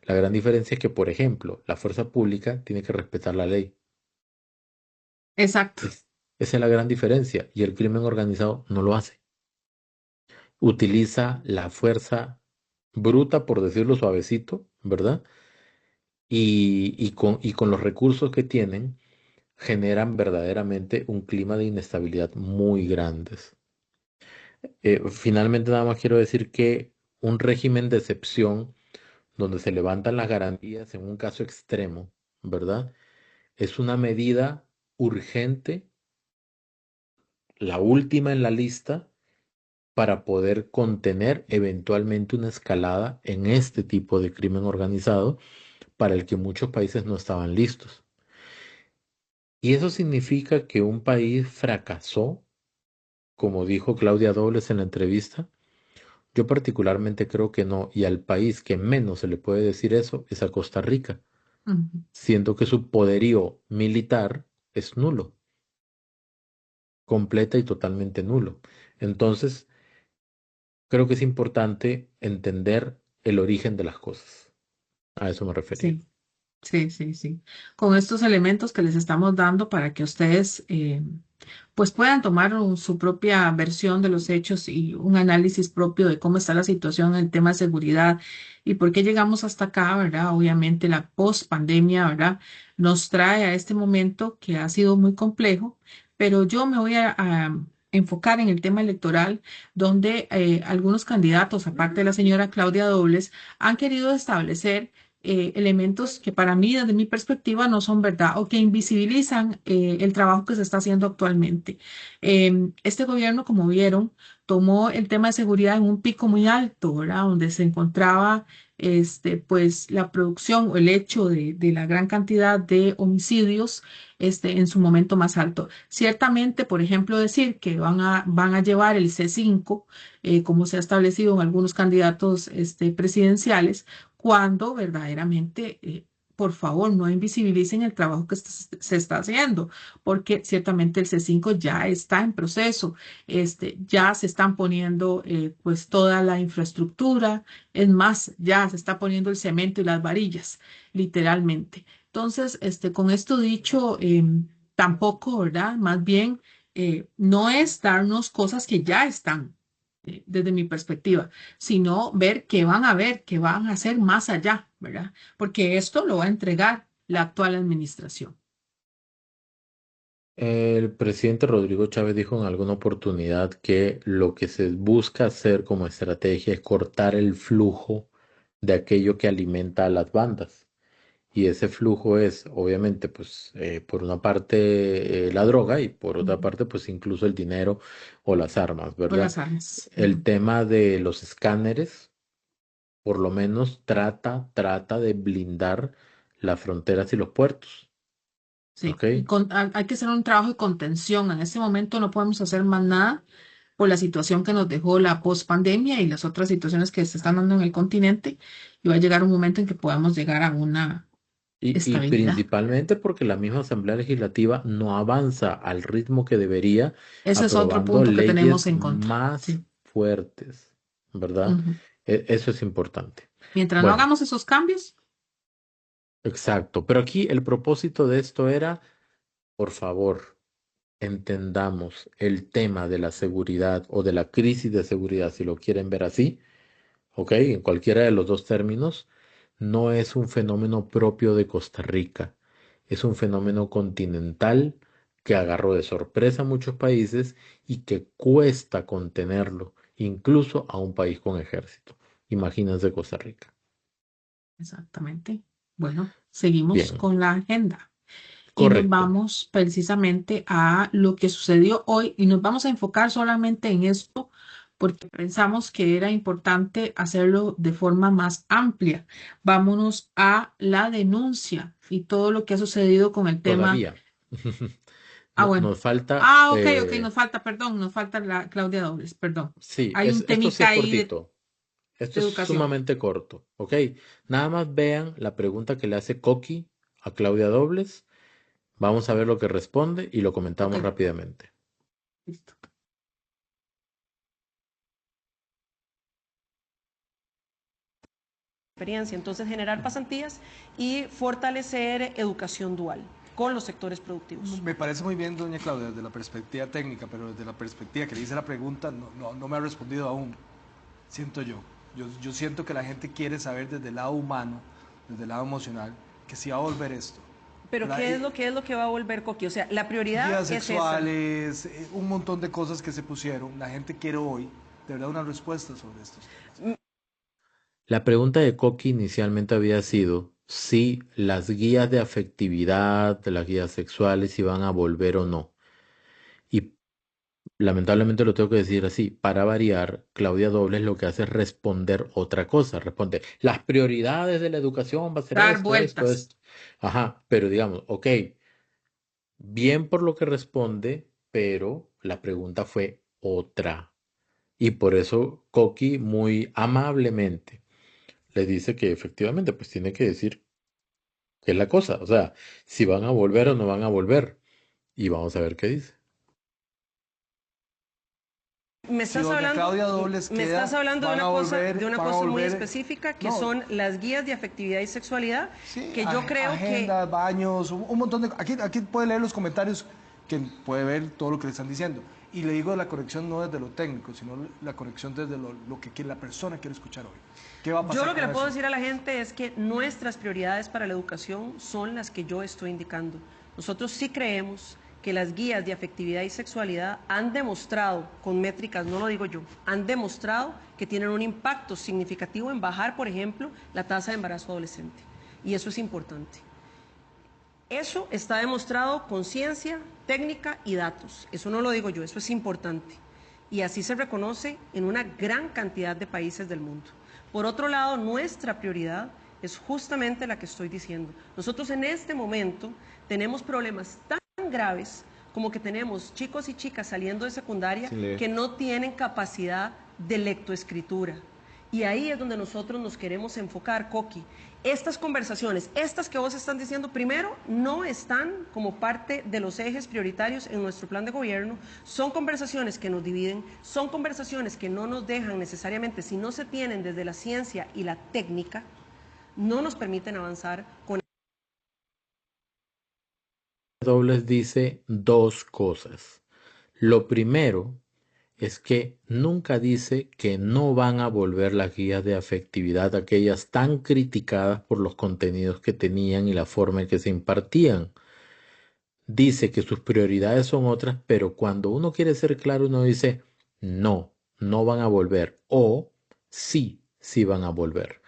La gran diferencia es que, por ejemplo, la fuerza pública tiene que respetar la ley. Exacto. Esa es la gran diferencia y el crimen organizado no lo hace. Utiliza la fuerza bruta, por decirlo suavecito, ¿verdad? Y con los recursos que tienen, generan verdaderamente un clima de inestabilidad muy grandes. Finalmente, nada más quiero decir que un régimen de excepción donde se levantan las garantías en un caso extremo, ¿verdad? Es una medida urgente, la última en la lista para poder contener eventualmente una escalada en este tipo de crimen organizado para el que muchos países no estaban listos. Y eso significa que un país fracasó, como dijo Claudia Dobles en la entrevista. Yo particularmente creo que no, y al país que menos se le puede decir eso es a Costa Rica, Ujú. siendo que su poderío militar es nulo, completa y totalmente nulo. Entonces, creo que es importante entender el origen de las cosas. A eso me refería. Sí. Sí, sí, sí. Con estos elementos que les estamos dando para que ustedes pues puedan tomar su propia versión de los hechos y un análisis propio de cómo está la situación en el tema de seguridad y por qué llegamos hasta acá, ¿verdad? Obviamente la post-pandemia, ¿verdad? Nos trae a este momento que ha sido muy complejo, pero yo me voy a enfocar en el tema electoral, donde algunos candidatos, aparte de la señora Claudia Dobles, han querido establecer elementos que para mí, desde mi perspectiva, no son verdad o que invisibilizan el trabajo que se está haciendo actualmente. Este gobierno, como vieron, tomó el tema de seguridad en un pico muy alto, ¿verdad? Donde se encontraba pues, la producción o el hecho de la gran cantidad de homicidios en su momento más alto. Ciertamente, por ejemplo, decir que van a llevar el C5, como se ha establecido en algunos candidatos presidenciales, cuando verdaderamente, por favor, no invisibilicen el trabajo que se está haciendo, porque ciertamente el C5 ya está en proceso, ya se están poniendo pues toda la infraestructura, es más, ya se está poniendo el cemento y las varillas, literalmente. Entonces, con esto dicho, tampoco, ¿verdad? Más bien, no es darnos cosas que ya están desde mi perspectiva, sino ver qué van a ver, qué van a hacer más allá, ¿verdad? Porque esto lo va a entregar la actual administración. El presidente Rodrigo Chávez dijo en alguna oportunidad que lo que se busca hacer como estrategia es cortar el flujo de aquello que alimenta a las bandas. Y ese flujo es, obviamente, pues, por una parte la droga y por otra Ujú. parte, pues, incluso el dinero o las armas, O ¿verdad? las armas. El Ujú. tema de los escáneres, por lo menos trata de blindar las fronteras y los puertos, Sí, ¿ok? y hay que hacer un trabajo de contención. En este momento no podemos hacer más nada por la situación que nos dejó la pospandemia y las otras situaciones que se están dando en el continente. Y va a llegar un momento en que podamos llegar a una Y estabilidad. principalmente porque la misma Asamblea Legislativa no avanza al ritmo que debería, Ese es otro aprobando punto que tenemos leyes en contra. más Sí. fuertes, ¿verdad? Ujú. Eso es importante. Mientras no Bueno, hagamos esos cambios, exacto. Pero aquí el propósito de esto era, por favor, entendamos el tema de la seguridad o de la crisis de seguridad, si lo quieren ver así, ¿ok? En cualquiera de los dos términos, no es un fenómeno propio de Costa Rica, es un fenómeno continental que agarró de sorpresa a muchos países y que cuesta contenerlo, incluso a un país con ejército. Imagínense Costa Rica. exactamente. Bueno, seguimos Bien, con la agenda y nos correcto. vamos precisamente a lo que sucedió hoy y nos vamos a enfocar solamente en esto porque pensamos que era importante hacerlo de forma más amplia. Vámonos a la denuncia y todo lo que ha sucedido con el tema. Todavía. Ah, bueno. Nos falta, Ah, ok, nos falta, perdón, nos falta la Claudia Dobles, perdón. sí, Hay un esto sí temita es ahí cortito. de Esto es educación. sumamente corto, ¿ok? Nada más vean la pregunta que le hace Coqui a Claudia Dobles. Vamos a ver lo que responde y lo Ok, comentamos rápidamente. listo. Experiencia. Entonces, generar pasantías y fortalecer educación dual con los sectores productivos. Me parece muy bien, doña Claudia, desde la perspectiva técnica, pero desde la perspectiva que le hice la pregunta, no me ha respondido aún, siento yo. Yo siento que la gente quiere saber desde el lado humano, desde el lado emocional, que si va a volver esto. Pero ¿Verdad? ¿qué es lo que va a volver Coqui? O sea, la prioridad Guías es esa. sexuales, un montón de cosas que se pusieron. La gente quiere hoy, de verdad, una respuesta sobre estos temas. La pregunta de Coqui inicialmente había sido si las guías de afectividad, las guías sexuales, iban a volver o no. Y lamentablemente lo tengo que decir así, para variar, Claudia Dobles lo que hace es responder otra cosa, responde, las prioridades de la educación va a ser Dar esto, esto, vueltas. esto. Ajá, pero digamos, ok, bien por lo que responde, pero la pregunta fue otra. Y por eso Coqui muy amablemente le dice que efectivamente pues tiene que decir qué es la cosa, o sea, si van a volver o no van a volver. Y vamos a ver qué dice. Me Si estás doña hablando, Claudia Dobles me queda, estás hablando de van una a cosa, volver, de una van a cosa muy volver. específica, que No, son las guías de afectividad y sexualidad, sí, que yo creo agendas, baños, un montón de... Aquí puede leer los comentarios, que puede ver todo lo que le están diciendo. Y le digo la corrección no desde lo técnico, sino la corrección desde lo que la persona quiere escuchar hoy. ¿Qué va a que pasar yo lo que le con puedo eso? decir a la gente es que nuestras prioridades para la educación son las que yo estoy indicando. Nosotros sí creemos que las guías de afectividad y sexualidad han demostrado, con métricas, no lo digo yo, han demostrado que tienen un impacto significativo en bajar, por ejemplo, la tasa de embarazo adolescente. Y eso es importante. Eso está demostrado con ciencia, técnica y datos. Eso no lo digo yo, eso es importante. Y así se reconoce en una gran cantidad de países del mundo. Por otro lado, nuestra prioridad es justamente la que estoy diciendo. Nosotros en este momento tenemos problemas tan graves como que tenemos chicos y chicas saliendo de secundaria que no tienen capacidad de lectoescritura. Y ahí es donde nosotros nos queremos enfocar, Coqui. Estas conversaciones, estas que vos están diciendo, primero, no están como parte de los ejes prioritarios en nuestro plan de gobierno. Son conversaciones que nos dividen, son conversaciones que no nos dejan necesariamente, si no se tienen desde la ciencia y la técnica, no nos permiten avanzar con... Dobles dice dos cosas. Lo primero es que nunca dice que no van a volver las guías de afectividad, aquellas tan criticadas por los contenidos que tenían y la forma en que se impartían. Dice que sus prioridades son otras, pero cuando uno quiere ser claro, uno dice, no, no van a volver, o sí, sí van a volver.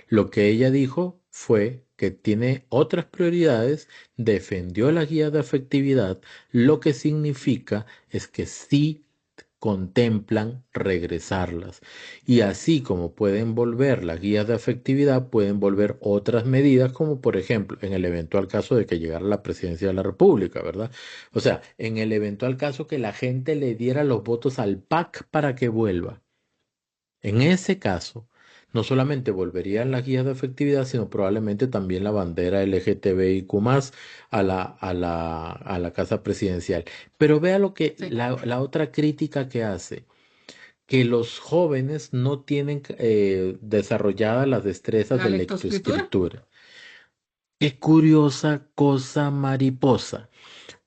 Lo que ella dijo fue que tiene otras prioridades, defendió la guía de afectividad, lo que significa es que sí contemplan regresarlas. Y así como pueden volver las guías de afectividad, pueden volver otras medidas, como por ejemplo, en el eventual caso de que llegara la presidencia de la República, ¿verdad? O sea, en el eventual caso que la gente le diera los votos al PAC para que vuelva. En ese caso, no solamente volverían las guías de efectividad, sino probablemente también la bandera LGTBIQ+ a la casa presidencial. Pero vea lo que Sí. la otra crítica que hace, que los jóvenes no tienen desarrolladas las destrezas La de lectoescritura. lectoescritura. Qué curiosa cosa mariposa,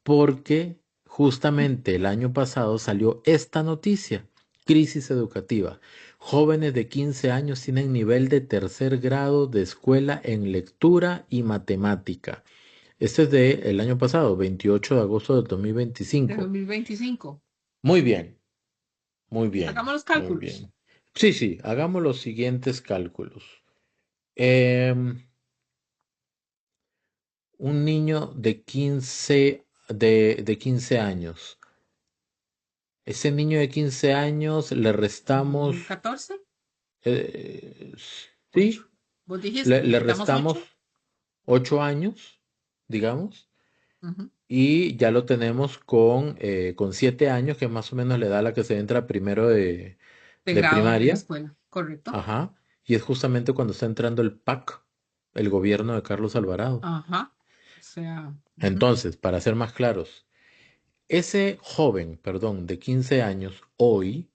porque justamente el año pasado salió esta noticia: crisis educativa. Jóvenes de 15 años tienen nivel de tercer grado de escuela en lectura y matemática. Este es del año pasado, 28 de agosto del De 2025. 2025. Muy bien, muy Hagamos bien, los muy cálculos. bien. Sí, sí, hagamos los siguientes cálculos. Em, un niño de 15 años. Ese niño de 15 años le restamos, 14, eh, 8. sí, Vos le, dijiste, le necesitamos restamos 8. 8 años, digamos, Ujú. y ya lo tenemos con 7 años, que más o menos le da a la que se entra primero De de grado en la primaria. escuela, correcto. Ajá, y es justamente cuando está entrando el PAC, el gobierno de Carlos Alvarado. Ajá. O sea, ujú. Entonces, para ser más claros, ese joven, perdón, de 15 años, hoy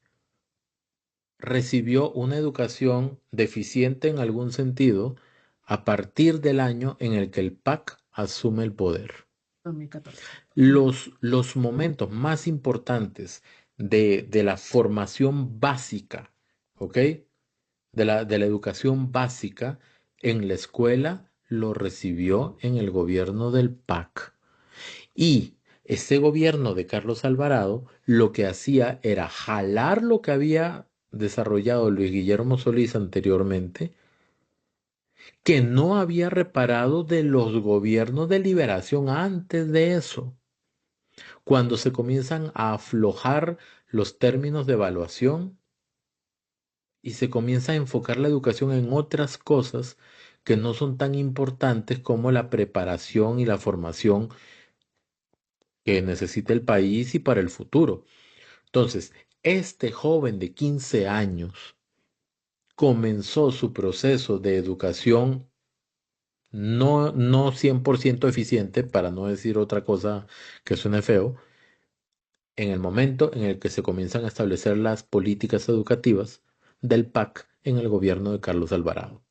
recibió una educación deficiente en algún sentido a partir del año en el que el PAC asume el poder. 2014. Los momentos más importantes de la formación básica, ¿ok? De la educación básica en la escuela lo recibió en el gobierno del PAC. Y ese gobierno de Carlos Alvarado lo que hacía era jalar lo que había desarrollado Luis Guillermo Solís anteriormente, que no había reparado de los gobiernos de liberación antes de eso. Cuando se comienzan a aflojar los términos de evaluación y se comienza a enfocar la educación en otras cosas que no son tan importantes como la preparación y la formación que necesita el país y para el futuro. Entonces, este joven de 15 años comenzó su proceso de educación no 100% eficiente, para no decir otra cosa que suene feo, en el momento en el que se comienzan a establecer las políticas educativas del PAC en el gobierno de Carlos Alvarado.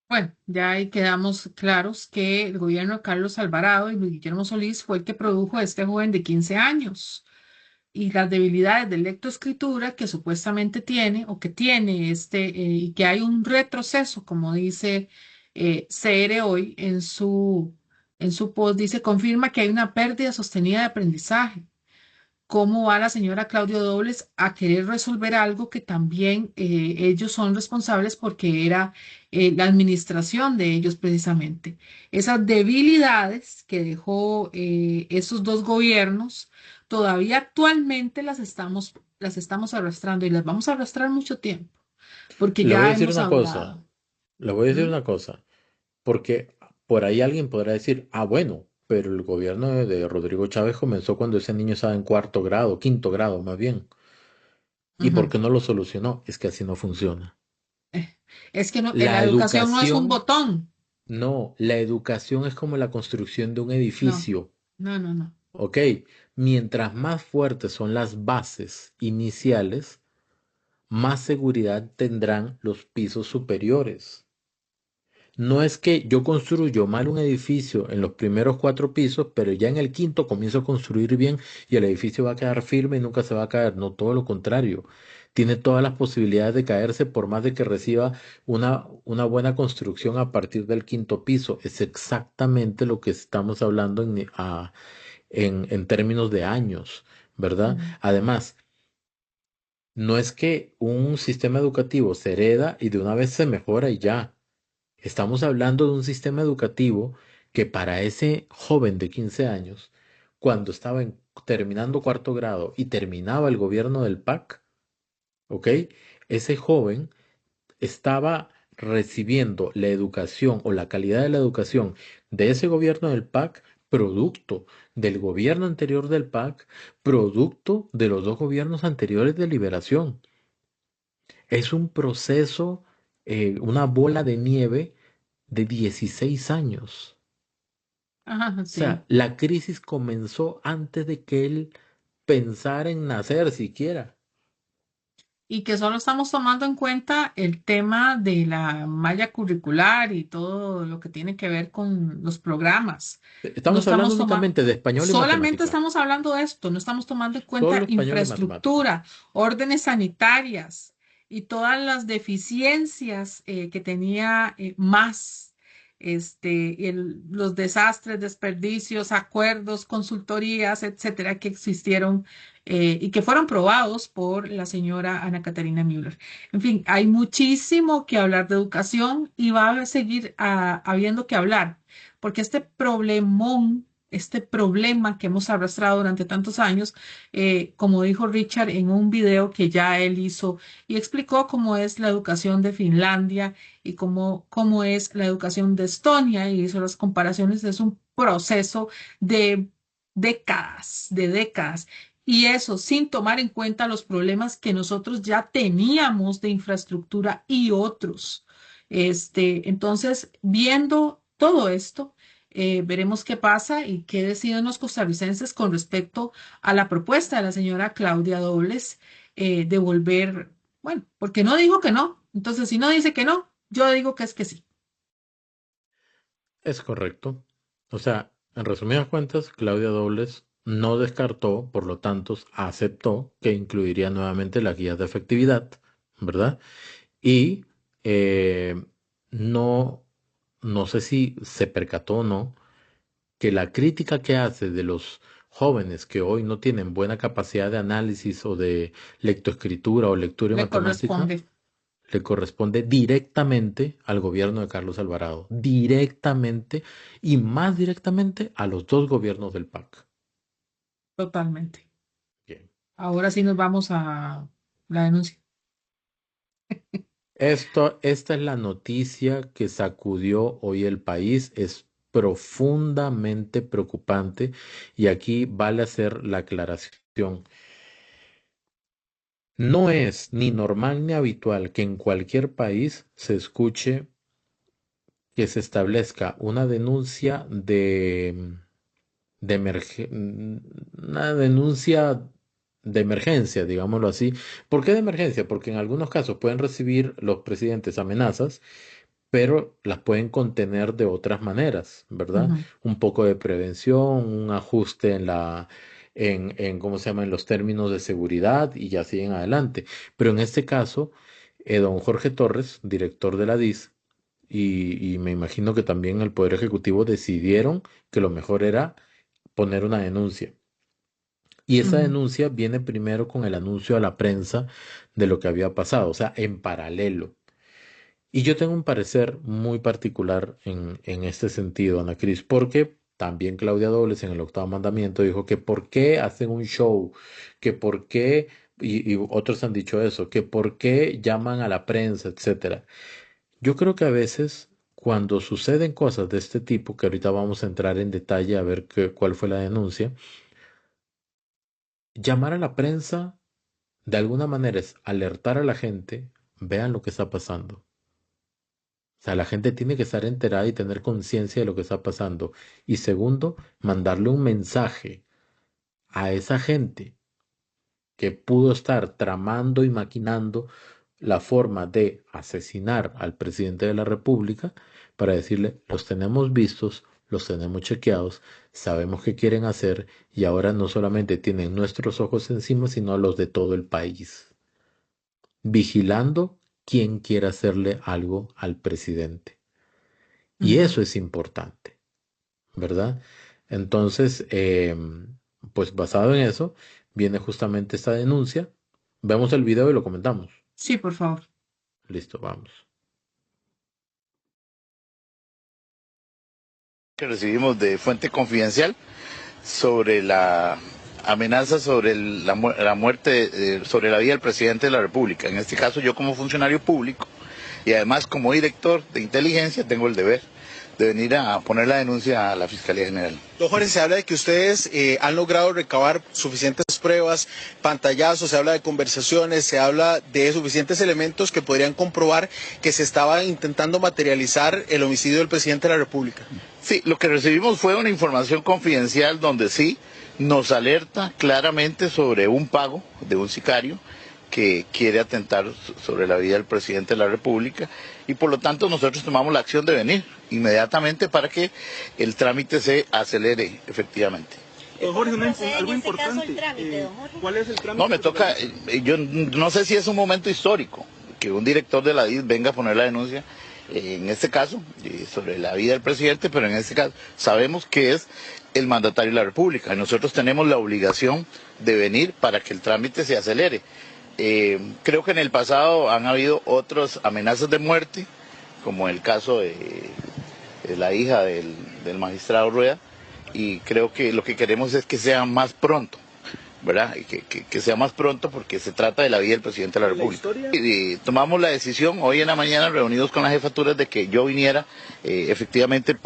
Bueno, ya ahí quedamos claros que el gobierno de Carlos Alvarado y Luis Guillermo Solís fue el que produjo a este joven de 15 años y las debilidades de lectoescritura que supuestamente tiene o que tiene y que hay un retroceso, como dice CR hoy en su post, dice, confirma que hay una pérdida sostenida de aprendizaje. ¿Cómo va la señora Claudia Dobles a querer resolver algo que también ellos son responsables porque era la administración de ellos precisamente? Esas debilidades que dejó esos dos gobiernos, todavía actualmente las estamos arrastrando y las vamos a arrastrar mucho tiempo, porque Le voy a ya decir hemos una cosa, hablado. le voy a decir ¿Mm? una cosa, porque por ahí alguien podrá decir, ah, bueno, pero el gobierno de Rodrigo Chávez comenzó cuando ese niño estaba en cuarto grado, quinto grado más bien. ¿Y por Ujú. qué no lo solucionó? Es que así no funciona. Es que no, la La educación no es un educación, botón. no, la educación es como la construcción de un No, edificio, no, no, no. ¿ok? Mientras más fuertes son las bases iniciales, más seguridad tendrán los pisos superiores. No es que yo construyo mal un edificio en los primeros 4 pisos, pero ya en el quinto comienzo a construir bien y el edificio va a quedar firme y nunca se va a caer. No, todo lo contrario. Tiene todas las posibilidades de caerse por más de que reciba una buena construcción a partir del quinto piso. Es exactamente lo que estamos hablando en términos de años, ¿verdad? Ujú. Además, no es que un sistema educativo se hereda y de una vez se mejora y ya. Estamos hablando de un sistema educativo que para ese joven de 15 años, cuando estaba terminando cuarto grado y terminaba el gobierno del PAC, ¿ok? Ese joven estaba recibiendo la educación o la calidad de la educación de ese gobierno del PAC, producto del gobierno anterior del PAC, producto de los dos gobiernos anteriores de liberación. Es un proceso, una bola de nieve de 16 años. Ajá, O sí. sea, la crisis comenzó antes de que él pensara en nacer siquiera. Y que solo estamos tomando en cuenta el tema de la malla curricular y todo lo que tiene que ver con los programas. No Estamos hablando estamos tomando, únicamente de español y solamente matemática. estamos hablando de esto, no estamos tomando en Solo cuenta español y matemática. infraestructura, órdenes sanitarias y todas las deficiencias que tenía más. Los desastres, desperdicios, acuerdos, consultorías, etcétera, que existieron y que fueron probados por la señora Ana Caterina Müller. En fin, hay muchísimo que hablar de educación y va a seguir habiendo que hablar, porque este problema que hemos arrastrado durante tantos años, como dijo Richard en un video que ya él hizo y explicó cómo es la educación de Finlandia y cómo es la educación de Estonia y hizo las comparaciones, es un proceso de décadas, de décadas. Y eso sin tomar en cuenta los problemas que nosotros ya teníamos de infraestructura y otros. Entonces, viendo todo esto, veremos qué pasa y qué deciden los costarricenses con respecto a la propuesta de la señora Claudia Dobles de volver, bueno, porque no dijo que no. Entonces, si no dice que no, yo digo que es que sí. Es correcto. O sea, en resumidas cuentas, Claudia Dobles no descartó, por lo tanto, aceptó que incluiría nuevamente las guías de efectividad, ¿verdad? Y eh, no, no sé si se percató o no que la crítica que hace de los jóvenes que hoy no tienen buena capacidad de análisis o de lectoescritura o lectura y Le matemática, corresponde le corresponde directamente al gobierno de Carlos Alvarado, directamente y más directamente a los dos gobiernos del PAC. totalmente. Bien. Ahora sí nos vamos a la denuncia. Esta es la noticia que sacudió hoy el país. Es profundamente preocupante y aquí vale hacer la aclaración. No es ni normal ni habitual que en cualquier país se escuche que se establezca una denuncia una denuncia de emergencia, digámoslo así. ¿Por qué de emergencia? Porque en algunos casos pueden recibir los presidentes amenazas, pero las pueden contener de otras maneras, ¿verdad? Ujú, Un poco de prevención, un ajuste ¿cómo se llama? En los términos de seguridad y ya siguen adelante. Pero en este caso, don Jorge Torres, director de la DIS, y me imagino que también el Poder Ejecutivo decidieron que lo mejor era poner una denuncia. Y esa ujú, denuncia viene primero con el anuncio a la prensa de lo que había pasado, o sea, en paralelo. Y yo tengo un parecer muy particular en este sentido, Ana Cris, porque también Claudia Dobles en el octavo mandamiento dijo que por qué hacen un show, que por qué, y otros han dicho eso, que por qué llaman a la prensa, etcétera. Yo creo que a veces cuando suceden cosas de este tipo, que ahorita vamos a entrar en detalle a ver cuál fue la denuncia, llamar a la prensa de alguna manera es alertar a la gente, vean lo que está pasando. O sea, la gente tiene que estar enterada y tener conciencia de lo que está pasando. Y segundo, mandarle un mensaje a esa gente que pudo estar tramando y maquinando la forma de asesinar al presidente de la República para decirle, los tenemos vistos, los tenemos chequeados, sabemos qué quieren hacer y ahora no solamente tienen nuestros ojos encima, sino los de todo el país, vigilando quién quiere hacerle algo al presidente. Y ujú. eso es importante, ¿verdad? Entonces, pues basado en eso, viene justamente esta denuncia. Vemos el video y lo comentamos. Sí, por favor. Listo, vamos. Que recibimos de fuente confidencial sobre la amenaza sobre la muerte, sobre la vida del presidente de la República. En este caso, yo como funcionario público y además como director de inteligencia tengo el deber de venir a poner la denuncia a la Fiscalía General. Don Jorge, se habla de que ustedes han logrado recabar suficientes pruebas, pantallazos, se habla de conversaciones, se habla de suficientes elementos que podrían comprobar que se estaba intentando materializar el homicidio del presidente de la República. Sí, lo que recibimos fue una información confidencial donde sí nos alerta claramente sobre un pago de un sicario que quiere atentar sobre la vida del presidente de la República y por lo tanto nosotros tomamos la acción de venir inmediatamente para que el trámite se acelere efectivamente. Don Jorge, algo importante. ¿Cuál es el trámite? No, me toca, yo no sé si es un momento histórico que un director de la DIS venga a poner la denuncia, en este caso, sobre la vida del presidente, pero en este caso sabemos que es el mandatario de la República y nosotros tenemos la obligación de venir para que el trámite se acelere. Creo que en el pasado han habido otras amenazas de muerte, como el caso de la hija del magistrado Rueda, y creo que lo que queremos es que sea más pronto, ¿verdad? Y que sea más pronto porque se trata de la vida del presidente de la República. Y tomamos la decisión hoy en la mañana, reunidos con las jefaturas, de que yo viniera efectivamente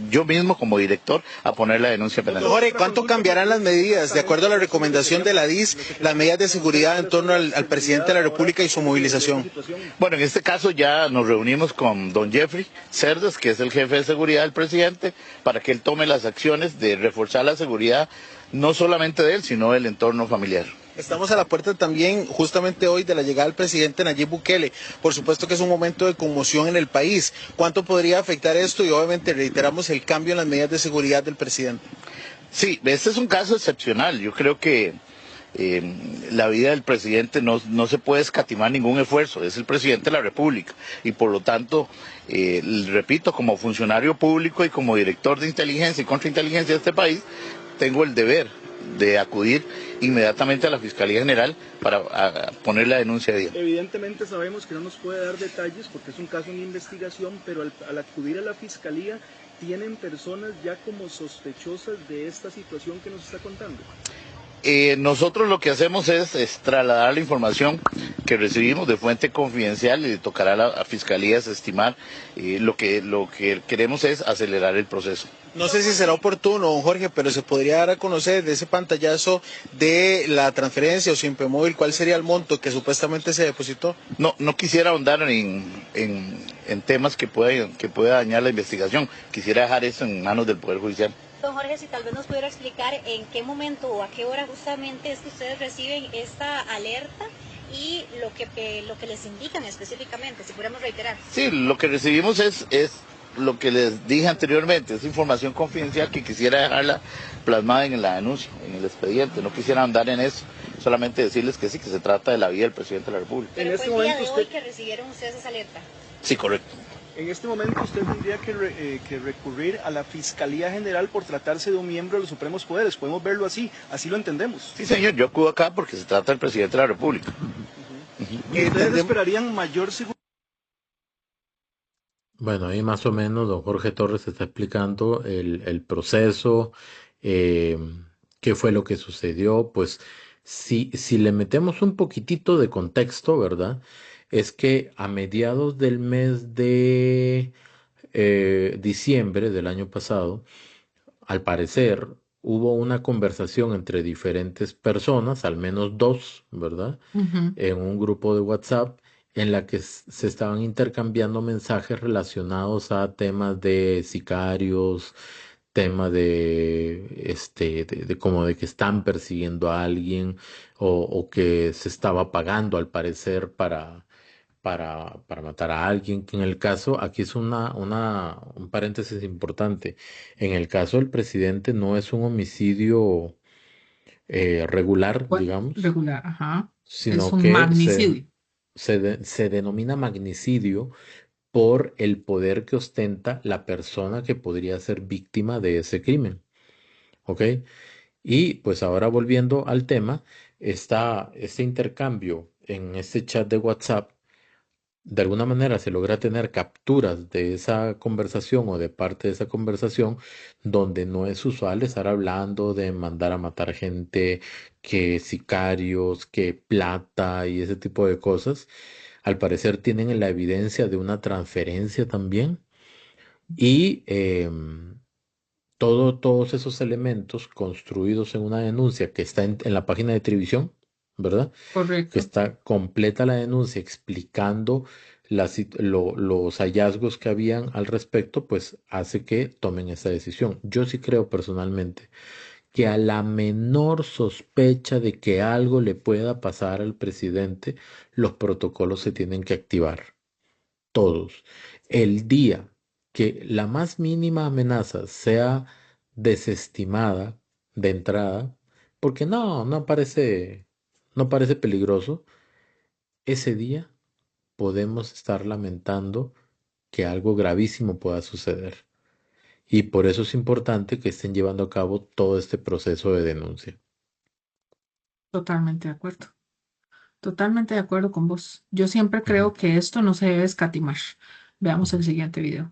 yo mismo como director a poner la denuncia penal. Jorge, ¿cuánto cambiarán las medidas de acuerdo a la recomendación de la DIS, las medidas de seguridad en torno al presidente de la República y su movilización? Bueno, en este caso ya nos reunimos con don Jeffrey Cerdas, que es el jefe de seguridad del presidente, para que él tome las acciones de reforzar la seguridad no solamente de él, sino del entorno familiar. Estamos a la puerta también, justamente hoy, de la llegada del presidente Nayib Bukele. Por supuesto que es un momento de conmoción en el país. ¿Cuánto podría afectar esto? Y obviamente reiteramos el cambio en las medidas de seguridad del presidente. Sí, este es un caso excepcional. Yo creo que la vida del presidente no se puede escatimar ningún esfuerzo. Es el presidente de la República. Y por lo tanto, repito, como funcionario público y como director de inteligencia y contrainteligencia de este país, tengo el deber de acudir inmediatamente a la Fiscalía General para poner la denuncia de día. Evidentemente sabemos que no nos puede dar detalles porque es un caso en investigación, pero al acudir a la Fiscalía, ¿tienen personas ya como sospechosas de esta situación que nos está contando? Nosotros lo que hacemos es trasladar la información que recibimos de fuente confidencial y le tocará a la Fiscalía estimar. Lo que queremos es acelerar el proceso. No sé si será oportuno, don Jorge, pero se podría dar a conocer de ese pantallazo de la transferencia o Simpemóvil, ¿cuál sería el monto que supuestamente se depositó? No quisiera ahondar en temas que pueda dañar la investigación. Quisiera dejar eso en manos del Poder Judicial. Don Jorge, si tal vez nos pudiera explicar en qué momento o a qué hora justamente es que ustedes reciben esta alerta y lo que les indican específicamente, si pudiéramos reiterar. Sí, lo que recibimos es lo que les dije anteriormente, es información confidencial que quisiera dejarla plasmada en la denuncia, en el expediente. No quisiera andar en eso, solamente decirles que sí, que se trata de la vida del presidente de la República. Pero fue el día de hoy que recibieron ustedes esa alerta. Sí, correcto. En este momento usted tendría que recurrir a la Fiscalía General por tratarse de un miembro de los supremos poderes. Podemos verlo así lo entendemos. Sí, señor, yo acudo acá porque se trata del presidente de la República. ¿Y ustedes esperarían mayor seguridad? Bueno, ahí más o menos don Jorge Torres está explicando el proceso, qué fue lo que sucedió. Pues si le metemos un poquitito de contexto, ¿verdad? Es que a mediados del mes de diciembre del año pasado, al parecer hubo una conversación entre diferentes personas, al menos dos, ¿verdad? En un grupo de WhatsApp en la que se estaban intercambiando mensajes relacionados a temas de sicarios, temas de como de que están persiguiendo a alguien o que se estaba pagando al parecer para matar a alguien, que en el caso, aquí es un paréntesis importante, en el caso del presidente no es un homicidio regular, digamos, Regular, ajá. Es sino un que magnicidio. se denomina magnicidio por el poder que ostenta la persona que podría ser víctima de ese crimen. ¿Ok? Y pues ahora volviendo al tema, este intercambio en este chat de WhatsApp, de alguna manera se logra tener capturas de esa conversación o de parte de esa conversación donde no es usual estar hablando de mandar a matar gente, que sicarios, que plata y ese tipo de cosas. Al parecer tienen la evidencia de una transferencia también y todos esos elementos construidos en una denuncia que está en la página de Trivisión, ¿verdad? Que Correcto. está completa la denuncia explicando los hallazgos que habían al respecto, pues hace que tomen esa decisión. Yo sí creo personalmente que a la menor sospecha de que algo le pueda pasar al presidente, los protocolos se tienen que activar. Todos. El día que la más mínima amenaza sea desestimada de entrada, porque no parece peligroso, ese día podemos estar lamentando que algo gravísimo pueda suceder. Y por eso es importante que estén llevando a cabo todo este proceso de denuncia. Totalmente de acuerdo. Totalmente de acuerdo con vos. Yo siempre creo que esto no se debe escatimar. Veamos el siguiente video.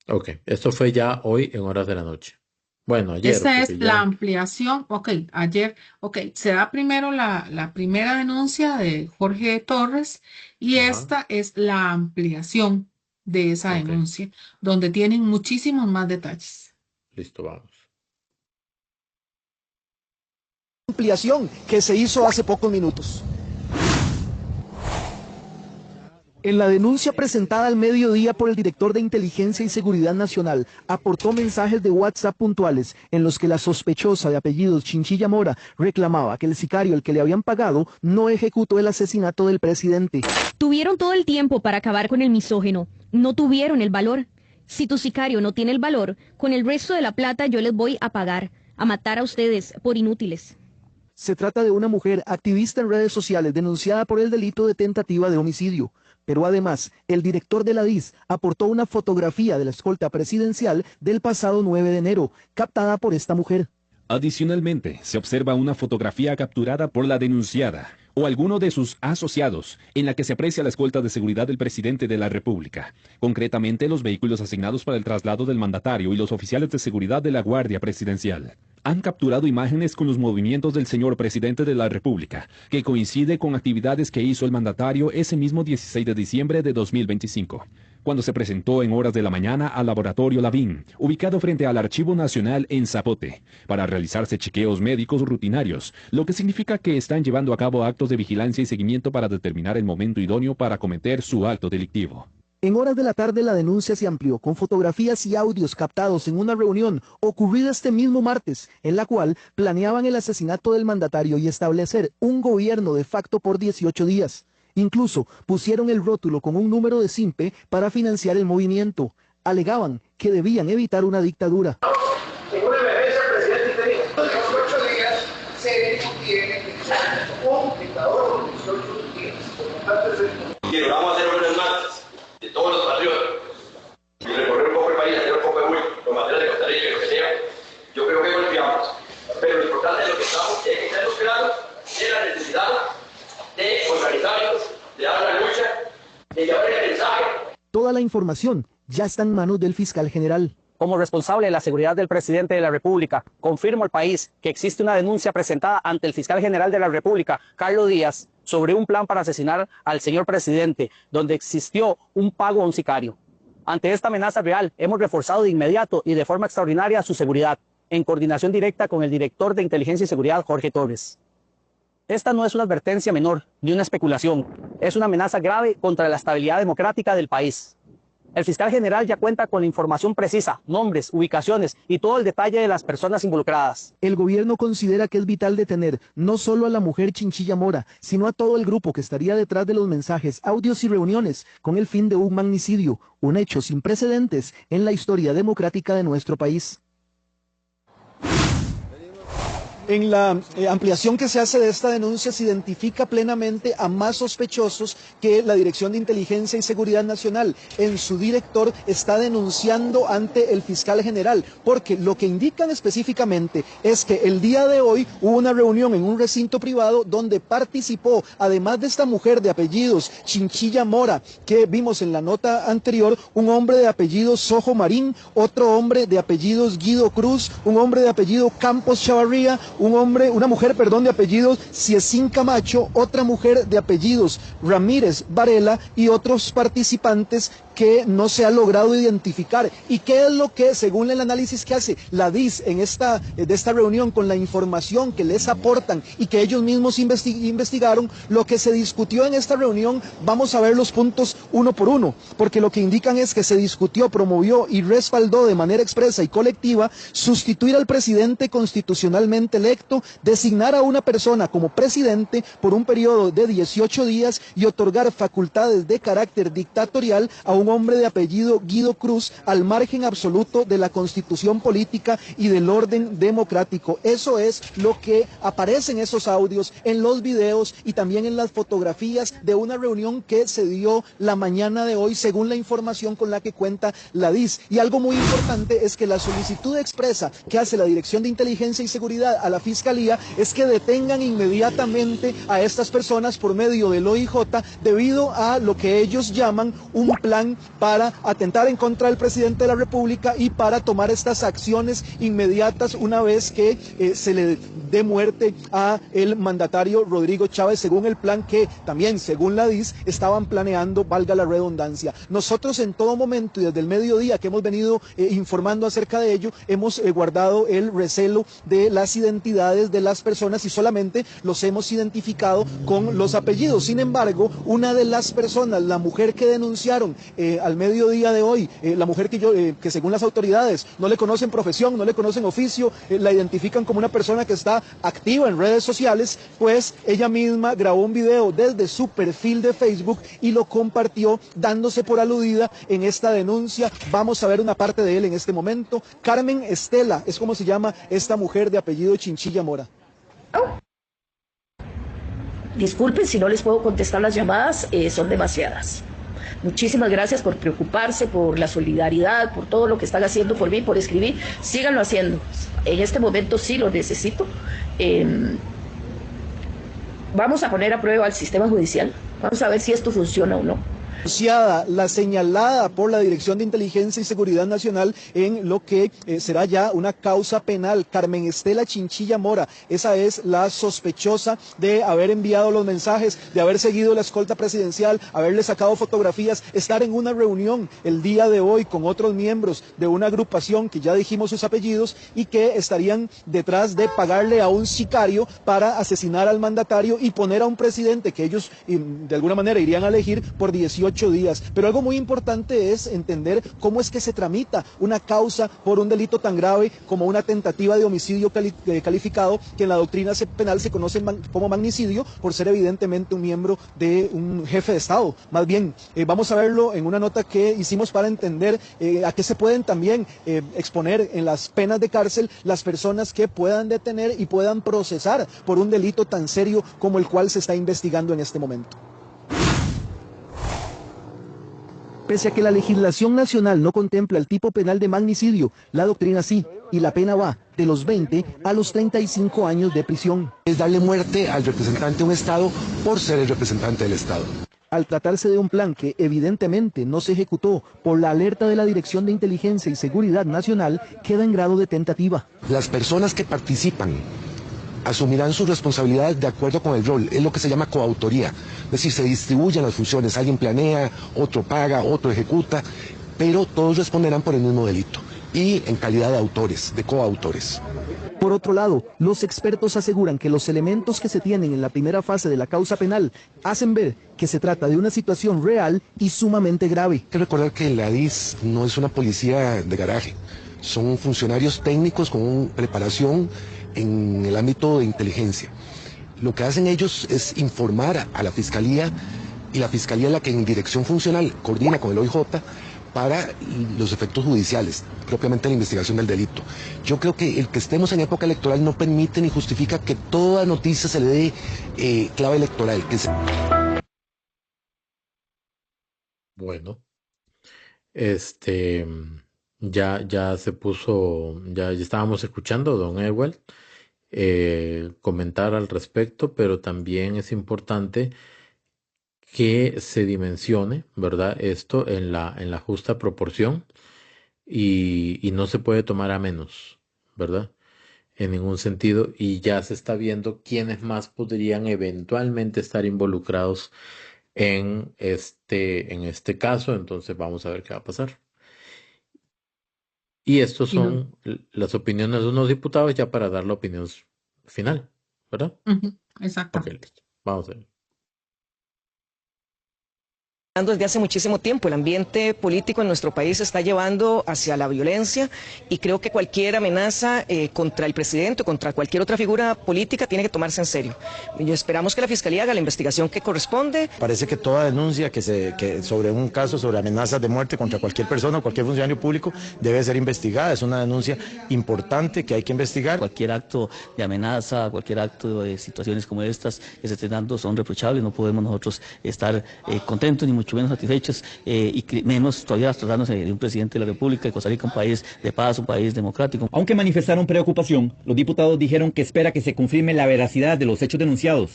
Ok, esto fue ya hoy en horas de la noche. Bueno, ayer, Esta es porque la ya... ampliación. Ok, ayer. Ok, se da primero la primera denuncia de Jorge Torres y Ajá, esta es la ampliación de esa ok, denuncia, donde tienen muchísimos más detalles. listo, vamos. Ampliación que se hizo hace pocos minutos. En la denuncia presentada al mediodía por el director de Inteligencia y Seguridad Nacional, aportó mensajes de WhatsApp puntuales en los que la sospechosa de apellidos Chinchilla Mora reclamaba que el sicario al que le habían pagado no ejecutó el asesinato del presidente. Tuvieron todo el tiempo para acabar con el misógeno, no tuvieron el valor. Si tu sicario no tiene el valor, con el resto de la plata yo les voy a pagar, a matar a ustedes por inútiles. Se trata de una mujer activista en redes sociales denunciada por el delito de tentativa de homicidio. Pero además, el director de la DIS aportó una fotografía de la escolta presidencial del pasado 9 de enero, captada por esta mujer. Adicionalmente, se observa una fotografía capturada por la denunciada o alguno de sus asociados, en la que se aprecia la escolta de seguridad del presidente de la República, concretamente los vehículos asignados para el traslado del mandatario y los oficiales de seguridad de la Guardia Presidencial. Han capturado imágenes con los movimientos del señor presidente de la República, que coincide con actividades que hizo el mandatario ese mismo 16 de diciembre de 2025, cuando se presentó en horas de la mañana al laboratorio Lavín, ubicado frente al Archivo Nacional en Zapote, para realizarse chequeos médicos rutinarios, lo que significa que están llevando a cabo actos de vigilancia y seguimiento para determinar el momento idóneo para cometer su acto delictivo. En horas de la tarde la denuncia se amplió con fotografías y audios captados en una reunión ocurrida este mismo martes, en la cual planeaban el asesinato del mandatario y establecer un gobierno de facto por 18 días. Incluso pusieron el rótulo con un número de SIMPE para financiar el movimiento. Alegaban que debían evitar una dictadura. En una emergencia, el presidente te dijo, en los 8 días se tiene un dictador con 18 días. Quiero, vamos a hacer unas marchas de todos los patriotas y recorrer un poco el país, hacer un poco de bulto, los materiales de Costa Rica, lo que sea. Yo creo que golpeamos, pero lo importante es lo que estamos, es que estemos claros de la necesidad de organizarnos, de dar la lucha, de llevar el mensaje. Toda la información ya está en manos del fiscal general. Como responsable de la seguridad del presidente de la República, confirmo al país que existe una denuncia presentada ante el fiscal general de la República, Carlos Díaz, sobre un plan para asesinar al señor presidente, donde existió un pago a un sicario. Ante esta amenaza real, hemos reforzado de inmediato y de forma extraordinaria su seguridad, en coordinación directa con el director de Inteligencia y Seguridad, Jorge Torres. Esta no es una advertencia menor, ni una especulación, es una amenaza grave contra la estabilidad democrática del país. El fiscal general ya cuenta con la información precisa, nombres, ubicaciones y todo el detalle de las personas involucradas. El gobierno considera que es vital detener no solo a la mujer Chinchilla Mora, sino a todo el grupo que estaría detrás de los mensajes, audios y reuniones con el fin de un magnicidio, un hecho sin precedentes en la historia democrática de nuestro país. En la ampliación que se hace de esta denuncia se identifica plenamente a más sospechosos que la Dirección de Inteligencia y Seguridad Nacional. En su director está denunciando ante el fiscal general, porque lo que indican específicamente es que el día de hoy hubo una reunión en un recinto privado donde participó, además de esta mujer de apellidos Chinchilla Mora, que vimos en la nota anterior, un hombre de apellido Sojo Marín, otro hombre de apellidos Guido Cruz, un hombre de apellido Campos Chavarría, una mujer de apellidos Ciesín Camacho, otra mujer de apellidos Ramírez Varela y otros participantes que no se ha logrado identificar. ¿Y qué es lo que, según el análisis que hace la DIS de esta reunión, con la información que les aportan y que ellos mismos investigaron, lo que se discutió en esta reunión? Vamos a ver los puntos uno por uno, porque lo que indican es que se discutió, promovió y respaldó de manera expresa y colectiva sustituir al presidente constitucionalmente electo, designar a una persona como presidente por un periodo de 18 días y otorgar facultades de carácter dictatorial a un hombre de apellido Guido Cruz al margen absoluto de la constitución política y del orden democrático. Eso es lo que aparece en esos audios, en los videos y también en las fotografías de una reunión que se dio la mañana de hoy, según la información con la que cuenta la DIS. Y algo muy importante es que la solicitud expresa que hace la Dirección de Inteligencia y Seguridad a la Fiscalía es que detengan inmediatamente a estas personas por medio del OIJ debido a lo que ellos llaman un plan para atentar en contra del presidente de la República y para tomar estas acciones inmediatas una vez que se le dé muerte a el mandatario Rodrigo Chávez, según el plan que también, según la DIS, estaban planeando, valga la redundancia. Nosotros en todo momento y desde el mediodía que hemos venido informando acerca de ello, hemos guardado el recelo de las identidades de las personas y solamente los hemos identificado con los apellidos. Sin embargo, una de las personas, la mujer que denunciaron al mediodía de hoy, la mujer que según las autoridades no le conocen profesión, no le conocen oficio, la identifican como una persona que está activa en redes sociales, pues ella misma grabó un video desde su perfil de Facebook y lo compartió dándose por aludida en esta denuncia. Vamos a ver una parte de él en este momento. Carmen Estela es como se llama esta mujer de apellido Chinchilla Mora. Disculpen si no les puedo contestar las llamadas, son demasiadas. Muchísimas gracias por preocuparse, por la solidaridad, por todo lo que están haciendo por mí, por escribir. Síganlo haciendo. En este momento sí lo necesito. Vamos a poner a prueba al sistema judicial. Vamos a ver si esto funciona o no. La señalada por la Dirección de Inteligencia y Seguridad Nacional en lo que será ya una causa penal. Carmen Estela Chinchilla Mora, esa es la sospechosa de haber enviado los mensajes, de haber seguido la escolta presidencial, haberle sacado fotografías, estar en una reunión el día de hoy con otros miembros de una agrupación que ya dijimos sus apellidos y que estarían detrás de pagarle a un sicario para asesinar al mandatario y poner a un presidente que ellos de alguna manera irían a elegir por 18 18 días. Pero algo muy importante es entender cómo es que se tramita una causa por un delito tan grave como una tentativa de homicidio calificado, que en la doctrina penal se conoce como magnicidio, por ser evidentemente un miembro de un jefe de Estado. Más bien, vamos a verlo en una nota que hicimos para entender a qué se pueden también exponer en las penas de cárcel las personas que puedan detener y puedan procesar por un delito tan serio como el cual se está investigando en este momento. Pese a que la legislación nacional no contempla el tipo penal de magnicidio, la doctrina sí, y la pena va de los 20 a los 35 años de prisión. Es darle muerte al representante de un Estado por ser el representante del Estado. Al tratarse de un plan que evidentemente no se ejecutó por la alerta de la Dirección de Inteligencia y Seguridad Nacional, queda en grado de tentativa. Las personas que participan asumirán sus responsabilidades de acuerdo con el rol, es lo que se llama coautoría, es decir, se distribuyen las funciones, alguien planea, otro paga, otro ejecuta, pero todos responderán por el mismo delito y en calidad de autores, de coautores. Por otro lado, los expertos aseguran que los elementos que se tienen en la primera fase de la causa penal hacen ver que se trata de una situación real y sumamente grave. Hay que recordar que la DIS no es una policía de garaje, son funcionarios técnicos con preparación en el ámbito de inteligencia. Lo que hacen ellos es informar a la Fiscalía, y la Fiscalía es la que en dirección funcional coordina con el OIJ para los efectos judiciales, propiamente la investigación del delito. Yo creo que el que estemos en época electoral no permite ni justifica que toda noticia se le dé clave electoral. Bueno, ya se puso, ya estábamos escuchando a don Ewald comentar al respecto, pero también es importante que se dimensione, ¿verdad? Esto en la justa proporción y no se puede tomar a menos, ¿verdad? En ningún sentido, y ya se está viendo quiénes más podrían eventualmente estar involucrados en este caso. Entonces vamos a ver qué va a pasar. Y estos son las opiniones de unos diputados ya para dar la opinión final, ¿verdad? Exacto. Ok, listo. Vamos a ver. Desde hace muchísimo tiempo el ambiente político en nuestro país se está llevando hacia la violencia y creo que cualquier amenaza contra el presidente o contra cualquier otra figura política tiene que tomarse en serio. Y esperamos que la Fiscalía haga la investigación que corresponde. Parece que toda denuncia que sobre un caso sobre amenazas de muerte contra cualquier persona o cualquier funcionario público debe ser investigada. Es una denuncia importante que hay que investigar. Cualquier acto de amenaza, cualquier acto de situaciones como estas que se estén dando son reprochables. No podemos nosotros estar contentos ni mucho menos satisfechos y menos todavía tratándose de un presidente de la República de Costa Rica, un país de paz, un país democrático. Aunque manifestaron preocupación, los diputados dijeron que espera que se confirme la veracidad de los hechos denunciados.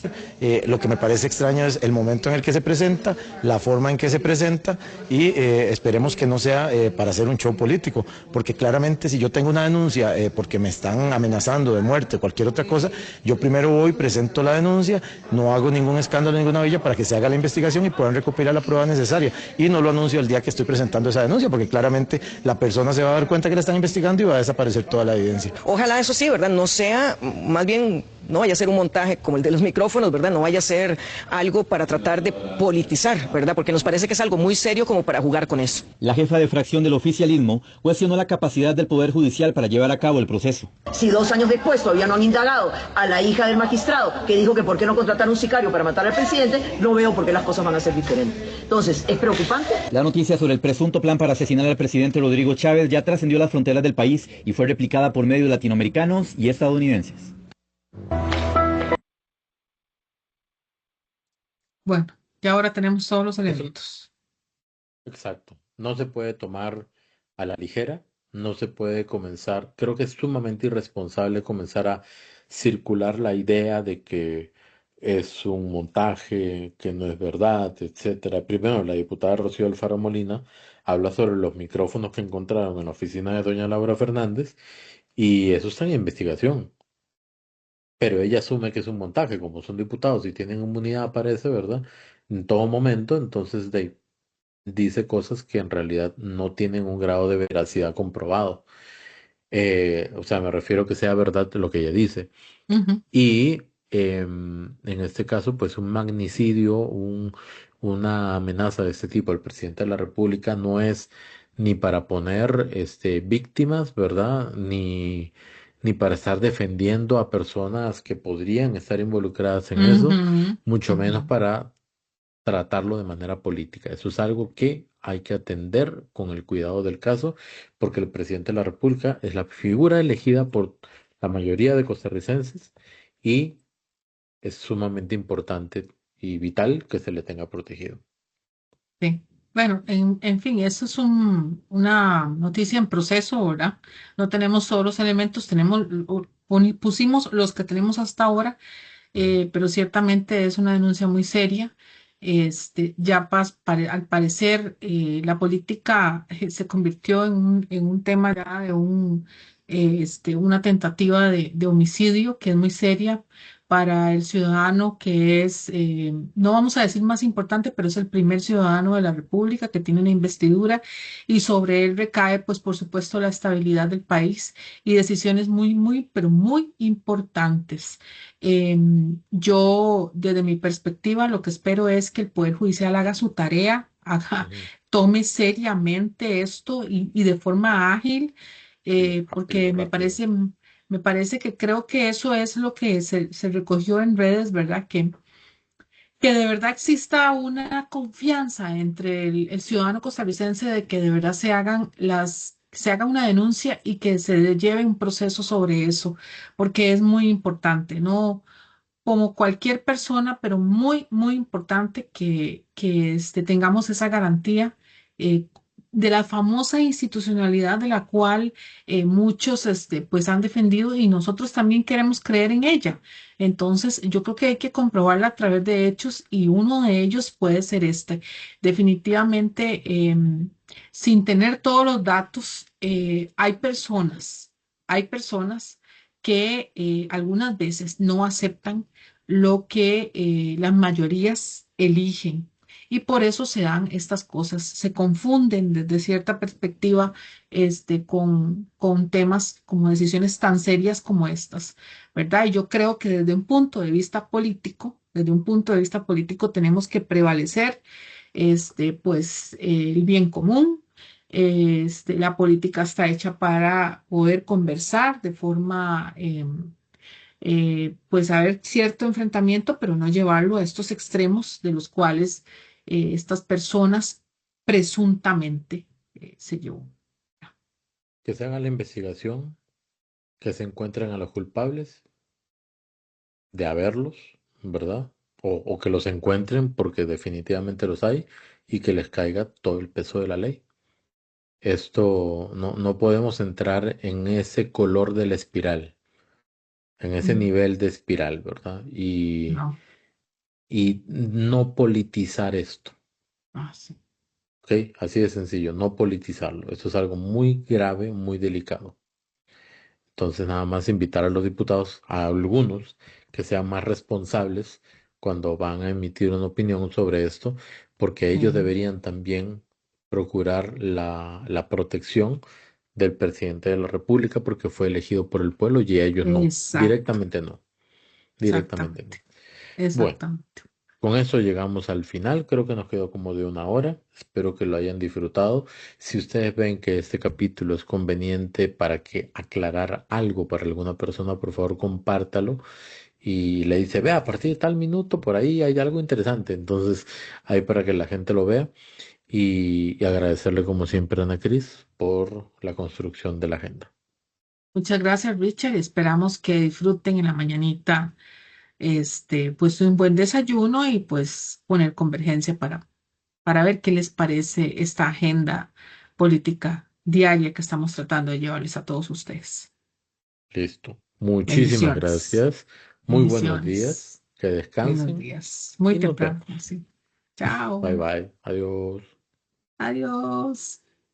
Lo que me parece extraño es el momento en el que se presenta, la forma en que se presenta y esperemos que no sea para hacer un show político, porque claramente si yo tengo una denuncia porque me están amenazando de muerte o cualquier otra cosa, yo primero voy, presento la denuncia, no hago ningún escándalo, ninguna villa para que se haga la investigación y puedan recopilar la prueba necesaria, y no lo anuncio el día que estoy presentando esa denuncia, porque claramente la persona se va a dar cuenta que la están investigando y va a desaparecer toda la evidencia. Ojalá eso sí, ¿verdad? No sea, más bien, no vaya a ser un montaje como el de los micrófonos, ¿verdad? No vaya a ser algo para tratar de politizar, ¿verdad? Porque nos parece que es algo muy serio como para jugar con eso. La jefa de fracción del oficialismo cuestionó la capacidad del Poder Judicial para llevar a cabo el proceso. Si 2 años después todavía no han indagado a la hija del magistrado que dijo que por qué no contratar un sicario para matar al presidente, no veo por qué las cosas van a ser diferentes. Entonces, ¿es preocupante? La noticia sobre el presunto plan para asesinar al presidente Rodrigo Chávez ya trascendió las fronteras del país y fue replicada por medios latinoamericanos y estadounidenses. Bueno, y ahora tenemos todos los elementos. Exacto. No se puede tomar a la ligera, no se puede comenzar, creo que es sumamente irresponsable comenzar a circular la idea de que es un montaje, que no es verdad, etcétera. Primero, la diputada Rocío Alfaro Molina habla sobre los micrófonos que encontraron en la oficina de doña Laura Fernández y eso está en investigación. Pero ella asume que es un montaje, como son diputados y tienen inmunidad, parece, ¿verdad? En todo momento, entonces dice cosas que en realidad no tienen un grado de veracidad comprobado. O sea, me refiero que sea verdad lo que ella dice. Y en este caso, pues un magnicidio, una amenaza de este tipo al presidente de la República no es ni para poner víctimas, ¿verdad? Ni para estar defendiendo a personas que podrían estar involucradas en eso, Ujú, mucho menos ujú. para tratarlo de manera política. Eso es algo que hay que atender con el cuidado del caso, porque el presidente de la República es la figura elegida por la mayoría de costarricenses y es sumamente importante y vital que se le tenga protegido. Sí. Bueno, en fin, eso es una noticia en proceso, ¿verdad? No tenemos todos los elementos, pusimos los que tenemos hasta ahora, pero ciertamente es una denuncia muy seria. Al parecer, la política se convirtió en un tema ya de una tentativa de homicidio que es muy seria para el ciudadano que es, no vamos a decir más importante, pero es el primer ciudadano de la República que tiene una investidura y sobre él recae, pues, por supuesto, la estabilidad del país y decisiones muy, muy, pero muy importantes. Yo, desde mi perspectiva, lo que espero es que el Poder Judicial haga su tarea, tome seriamente esto y de forma ágil, porque Rápido. me parece que creo que eso es lo que se recogió en redes, ¿verdad? Que de verdad exista una confianza entre el ciudadano costarricense de que de verdad se haga una denuncia y que se lleve un proceso sobre eso, porque es muy importante, ¿no? Como cualquier persona, pero muy, muy importante que tengamos esa garantía eh, de la famosa institucionalidad de la cual muchos pues han defendido y nosotros también queremos creer en ella. Entonces, yo creo que hay que comprobarla a través de hechos y uno de ellos puede ser este. Definitivamente, sin tener todos los datos, hay personas que algunas veces no aceptan lo que las mayorías eligen. Y por eso se dan estas cosas, se confunden desde cierta perspectiva con temas como decisiones tan serias como estas, ¿verdad? Y yo creo que desde un punto de vista político tenemos que prevalecer pues el bien común. La política está hecha para poder conversar de forma pues haber cierto enfrentamiento, pero no llevarlo a estos extremos de los cuales estas personas presuntamente se llevó. Que se haga la investigación, que se encuentren a los culpables de haberlos, ¿verdad? O que los encuentren porque definitivamente los hay y que les caiga todo el peso de la ley. Esto no podemos entrar en ese color de la espiral, en ese Mm, nivel de espiral, ¿verdad? no, Y no politizar esto, sí. ¿ok? Así de sencillo, no politizarlo. Esto es algo muy grave, muy delicado. Entonces, nada más invitar a los diputados, a algunos, que sean más responsables cuando van a emitir una opinión sobre esto, porque ellos Mm, deberían también procurar la protección del presidente de la República porque fue elegido por el pueblo y ellos no, exacto, directamente no, directamente no. exactamente, Bueno, exactamente. con eso llegamos al final, creo que nos quedó como de una hora, espero que lo hayan disfrutado. Si ustedes ven que este capítulo es conveniente para que aclarar algo para alguna persona, por favor compártalo y le dice, vea, a partir de tal minuto por ahí hay algo interesante, entonces ahí para que la gente lo vea y agradecerle como siempre a Ana Cris por la construcción de la agenda. Muchas gracias, Richard. Esperamos que disfruten en la mañanita, pues un buen desayuno y pues poner convergencia para ver qué les parece esta agenda política diaria que estamos tratando de llevarles a todos ustedes. Listo. Muchísimas Bendiciones, gracias. Muy buenos días. bendiciones, Que buenos descansen días. Muy y nos temprano, vemos. sí. Bye Chao, bye. Adiós. adiós.